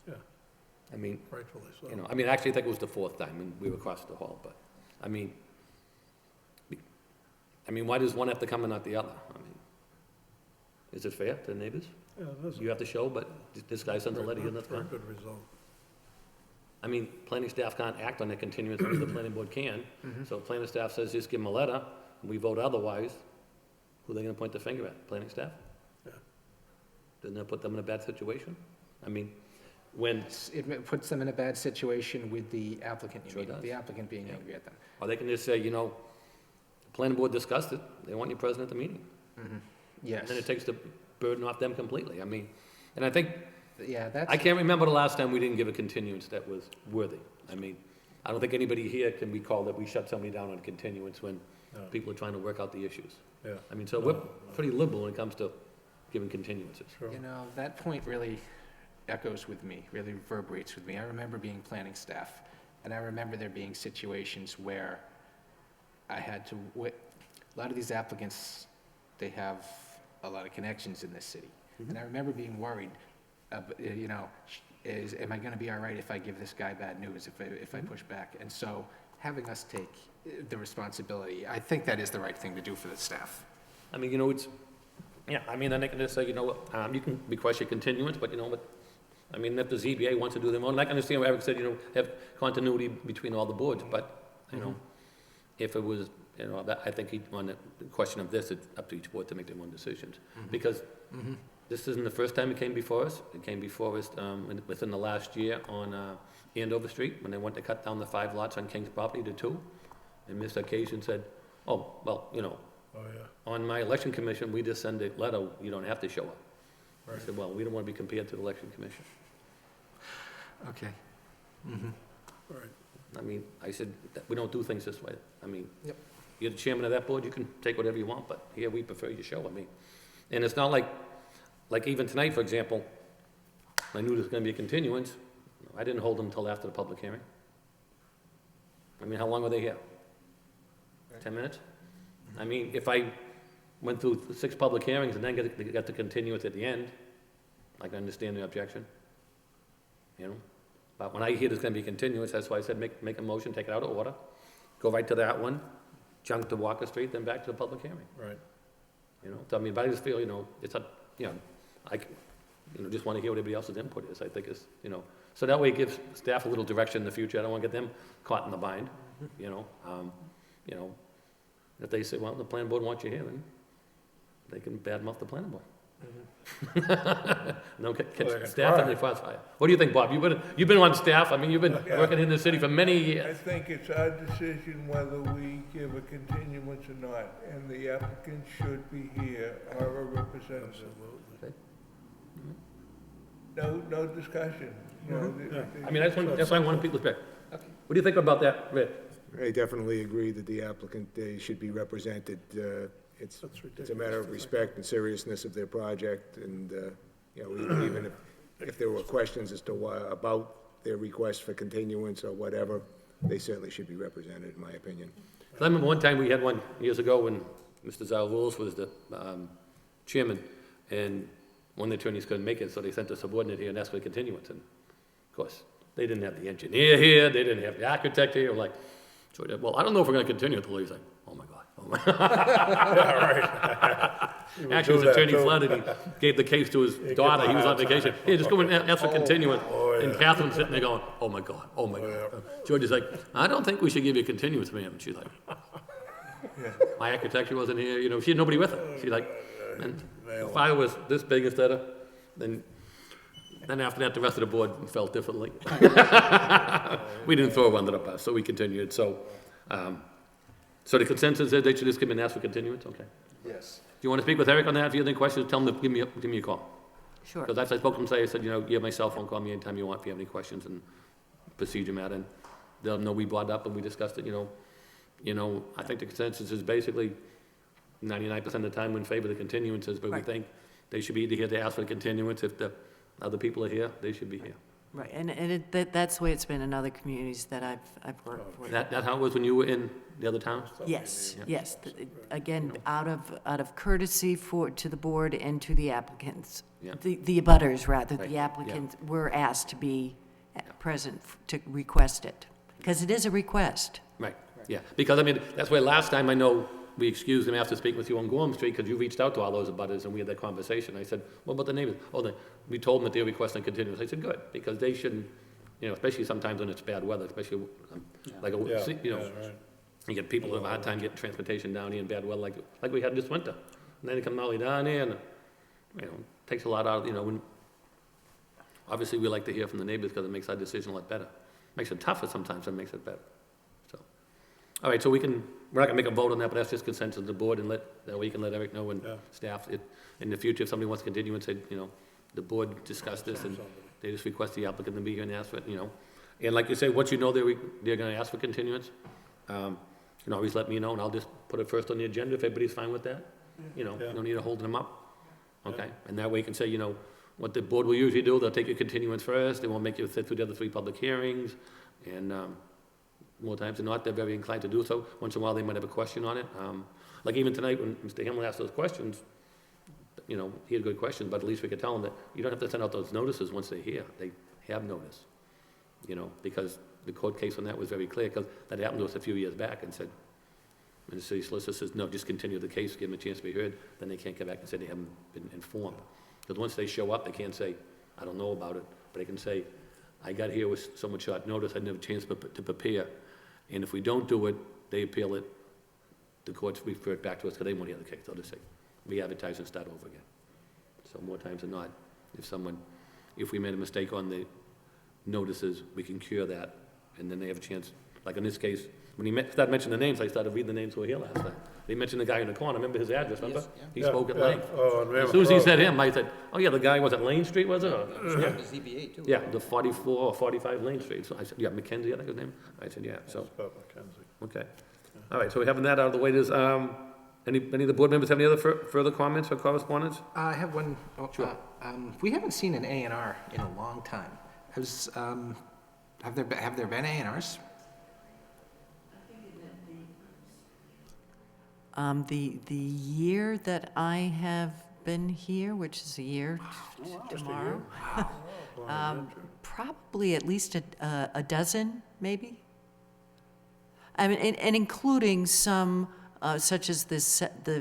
Yeah, I mean, rightfully so. actually, I think it was the 4th time, and we were across the hall, but, I mean, why does one have to come and not the other? I mean, is it fair to the neighbors? Yeah, it is You have to show, but this guy sends a letter, he's not very coming. good result. I mean, planning staff can't act on their continuance, only the planning board can. So if planning staff says, just give them a letter, and we vote otherwise, who are they gonna point the finger at? Planning staff? Yeah. Doesn't that put them in a bad situation? I mean, when, It puts them in a bad situation with the applicant, Sure does. the applicant being angry at them. or they can just say, the planning board discussed it, they want you present at the meeting. Yes. And then it takes the burden off them completely. I mean, and I think, Yeah, that's. I can't remember the last time we didn't give a continuance that was worthy. I mean, I don't think anybody here can recall that we shut somebody down on continuance when No. people are trying to work out the issues. Yeah. I mean, so we're pretty liberal when it comes to giving continuances. Sure. That point really echoes with me, really reverberates with me. I remember being planning staff, And I remember there being situations where I had to, a lot of these applicants, they have a lot of connections in this city. And I remember being worried, you know, am I gonna be all right if I give this guy bad news, if I push back? And so having us take the responsibility, I think that is the right thing to do for the staff. I mean, you know, it's, yeah, I mean, then they can just say, you know what, you can request your continuance, but you know what, I mean, if the ZBA wants to do their own, I can understand what Eric said, you know, have continuity between all the boards, but, you know, if it was, you know, that, I think on the question of this, it's up to each board to make their own decisions. Because this isn't the first time it came before us. It came before us within the last year on Andover Street, when they went to cut down the 5 lots on King's property to 2. And Mr. Occasion said, oh, well, you know, on my election commission, we just send a letter, you don't have to show up. I said, well, we don't want to be compared to the election commission. Okay. Right. I mean, I said, we don't do things this way. I mean, Yep. you're the chairman of that board, you can take whatever you want, but here we prefer you show. I mean, and it's not like even tonight, for example, I knew there was going to be a continuance. I didn't hold them until after the public hearing. I mean, how long were they here? 10 minutes? I mean, if I went through 6 public hearings and then got the continuance at the end, I can understand the objection, you know? But when I hear there's gonna be continuance, that's why I said make a motion, take it out of order, go right to that one, jump to Walker Street, then back to the public hearing, Right. you know? So, I mean, but I just feel, you know, it's a, you know, just wanna hear what everybody else's input is, I think is, you know, so that way it gives staff a little direction in the future. I don't wanna get them caught in the bind, you know? You know, if they say, well, the planning board wants you here, then they can badmouth the planning board. No, catch staff in the crossfire. What do you think, Bob? You've been on staff, I mean, you've been working in the city for many I years. think it's our decision whether we give a continuance or not, and the applicant should be here or a representative. Okay. No discussion, you know. I mean, that's why I want people's back. What do you think about that, Rick? I definitely agree that the applicant should be represented. It's a matter of respect and seriousness of their project, and, you know, even if there were questions as to why, about their request for continuance or whatever, they certainly should be represented, in my opinion. I remember one time we had one years ago when Mr. Lowell was the chairman, and one of the attorneys couldn't make it, so they sent a subordinate here and asked for a continuance, and of course, they didn't have the engineer here, they didn't have the architect here, like, so well, I don't know if we're gonna continue until he's like, oh my God. Actually, his attorney flooded, he gave the case to his daughter, he was on vacation, hey, just go and ask for continuance, and Catherine's sitting there going, oh my God, oh my God. George is like, I don't think we should give you a continuance, ma'am, and she's like, my architect wasn't here, you know, she had nobody with her, she's like, and the file was this big instead of, then after that, the rest of the board felt differently. We didn't throw it under the bus, so we continued, so, so the consensus is they should just come in and ask for continuance, okay? Yes. Do you want to speak with Eric on that? If you have any questions, tell him to give me a call. Sure. Because after I spoke to him today, I said, you know, you have my cell phone, call me anytime you want if you have any questions and procedure matter. And they'll know we brought it up and we discussed it, you know, I think the consensus is basically 99% of the time we're in favor of the continuances, but we Right. think they should be here to ask for the continuance. If the other people are here, they should be here. Right, and that's the way it's been in other communities that I've worked for. That how it was when you were in the other towns? Yes, yes. Again, out of courtesy to the board and to the applicants, Yeah. the abutters, rather, Right, the yeah. applicants were asked to be present to request it, because it is a request. Right, yeah, because I mean, that's where last time I know we excused him after speaking with you on Gorham Street, because you reached out to all those abutters and we had that conversation. I said, what about the neighbors? Oh, we told them that they're requesting continuance. I said, good, because they shouldn't, you know, especially sometimes when it's bad weather, especially like, you know, you get people who have a hard time getting transportation down here in bad weather, like we had this winter. And then they come all the way down here and, you know, takes a lot out, you know, when, obviously we like to hear from the neighbors because it makes our decision a lot better. Makes it tougher sometimes, but it makes it better. So, all right, so we're not gonna make a vote on that, but that's just consensus of the board, and that way you can let Eric know and staff, in the future, if somebody wants to continue and say, you know, the board discussed this and they just request the applicant to be here and ask for it, you know. And like you say, once you know they're gonna ask for continuance, you can always let me know and I'll just put it first on the agenda if everybody's fine with that. You know, no need to hold them up, okay? And that way you can say, you know, what the board will usually do, they'll take your continuance first, they won't make you sit through the other 3 public hearings, and, more times than not, they're very inclined to do so. Once in a while, they might have a question on it. Like even tonight, when Mr. Hamlin asked those questions, you know, he had good questions, but at least we could tell him that you don't have to send out those notices once they're here. They have notice, you know, because the court case on that was very clear, because that happened to us a few years back and said, and the city solicitor says, no, just continue the case, give them a chance to be heard, then they can't come back and say they haven't been informed. Because once they show up, they can't say, I don't know about it, but they can say, I got here with so much short notice, I didn't have a chance to prepare. And if we don't do it, they appeal it, the courts refer it back to us, because they won't hear the case, they'll just say, re-advertise and start over again. So more times than not, if we made a mistake on the notices, we can cure that, and then they have a chance. Like in this case, when he started mentioning the names, I started reading the names who were here last time. They mentioned the guy in the corner, remember his address, remember? He spoke at length. Oh, and As soon as he said him, I said, oh yeah, the guy was at Lane Street, was it? Or- Yeah, the ZBA too. Yeah, the 44 or 45 Lane Street. So I said, yeah, Mackenzie, I think his name. I said, yeah, so, About Mackenzie. okay. All right, so we're having that out of the way. Does, any of the board members have any other further comments or correspondence? I have one. Sure. We haven't seen an A&R in a long time. Have there been A&Rs? The year that I have been here, which is a year tomorrow, probably at least a dozen, maybe. I mean, and including some, such as the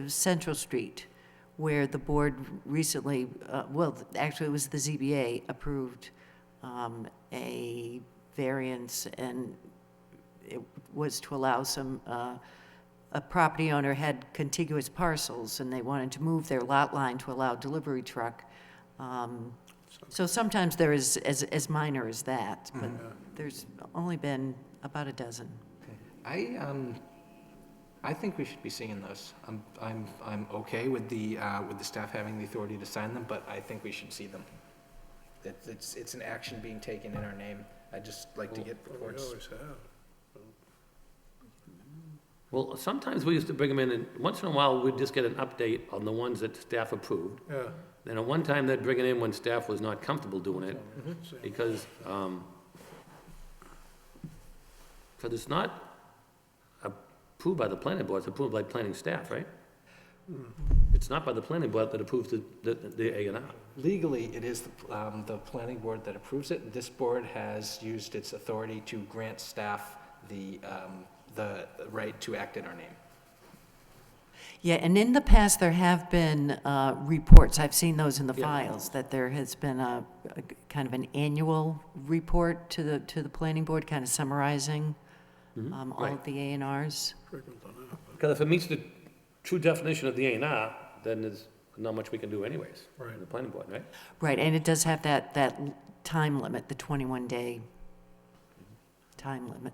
Central Street, where the board recently, well, actually it was the ZBA approved a variance, and it was to allow some, a property owner had contiguous parcels, and they wanted to move their lot line to allow delivery truck. So sometimes there is as minor as that, but there's only been about a dozen. I think we should be seeing those. I'm okay with the staff having the authority to sign them, but I think we should see them. It's an action being taken in our name. I'd just like to get We reports. always have. Well, sometimes we used to bring them in, and once in a while, we'd just get an update on the ones that staff approved. Yeah. Then at one time, they'd bring it in when staff was not comfortable doing it, because it's not approved by the planning board, it's approved by planning staff, right? It's not by the planning board that approves the A&R. Legally, it is the planning board that approves it. This board has used its authority to grant staff the right to act in our name. Yeah, and in the past, there have been reports, I've seen those in the Yeah. files, that there has been a kind of an annual report to the planning board, kind of summarizing all Right. of the A&Rs. Because if it meets the true definition of the A&R, then there's not much we can do anyways, Right. in the planning board, right? Right, and it does have that time limit, the 21-day time limit.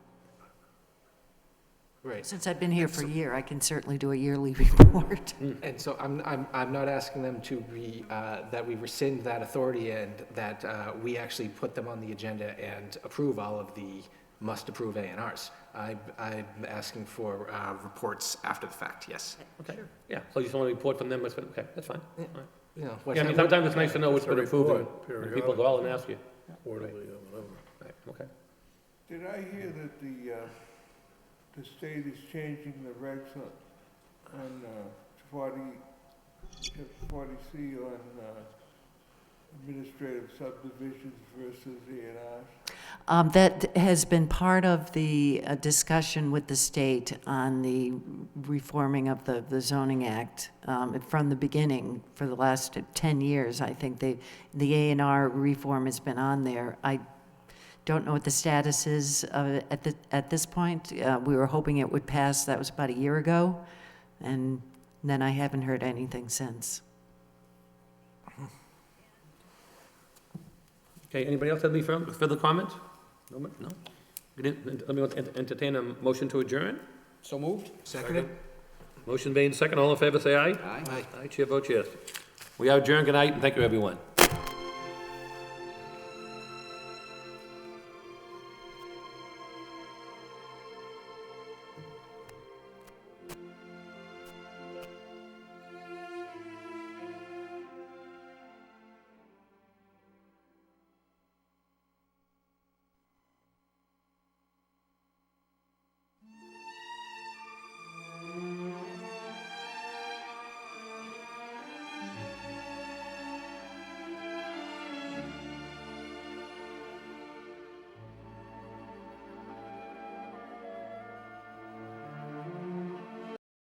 Right. Since I've been here for a year, I can certainly do a yearly report. And so I'm not asking them to be, that we rescind that authority and that we actually put them on the agenda and approve all of the must-approve A&Rs. I'm asking for reports after the fact, yes. Okay, yeah, so you just want a report from them, okay, that's fine. All right. You know, Yeah, I mean, sometimes it's nice to know what's been It's a approved, report, and people call and ask you. Quarterly or whatever. Right, okay. Did I hear that the state is changing the regs on 40C on administrative subdivisions versus A&Rs? That has been part of the discussion with the state on the reforming of the zoning act from the beginning. For the last 10 years, I think the A&R reform has been on there. I don't know what the status is at this point. We were hoping it would pass, that was about a year ago, and then I haven't heard anything since. Okay, anybody else have any further comments? No? Let me entertain a motion to adjourn. So moved? Seconded? Motion made second, all in favor, say aye. Aye. Aye, chair votes yes. We are adjourned, good night, and thank you, everyone.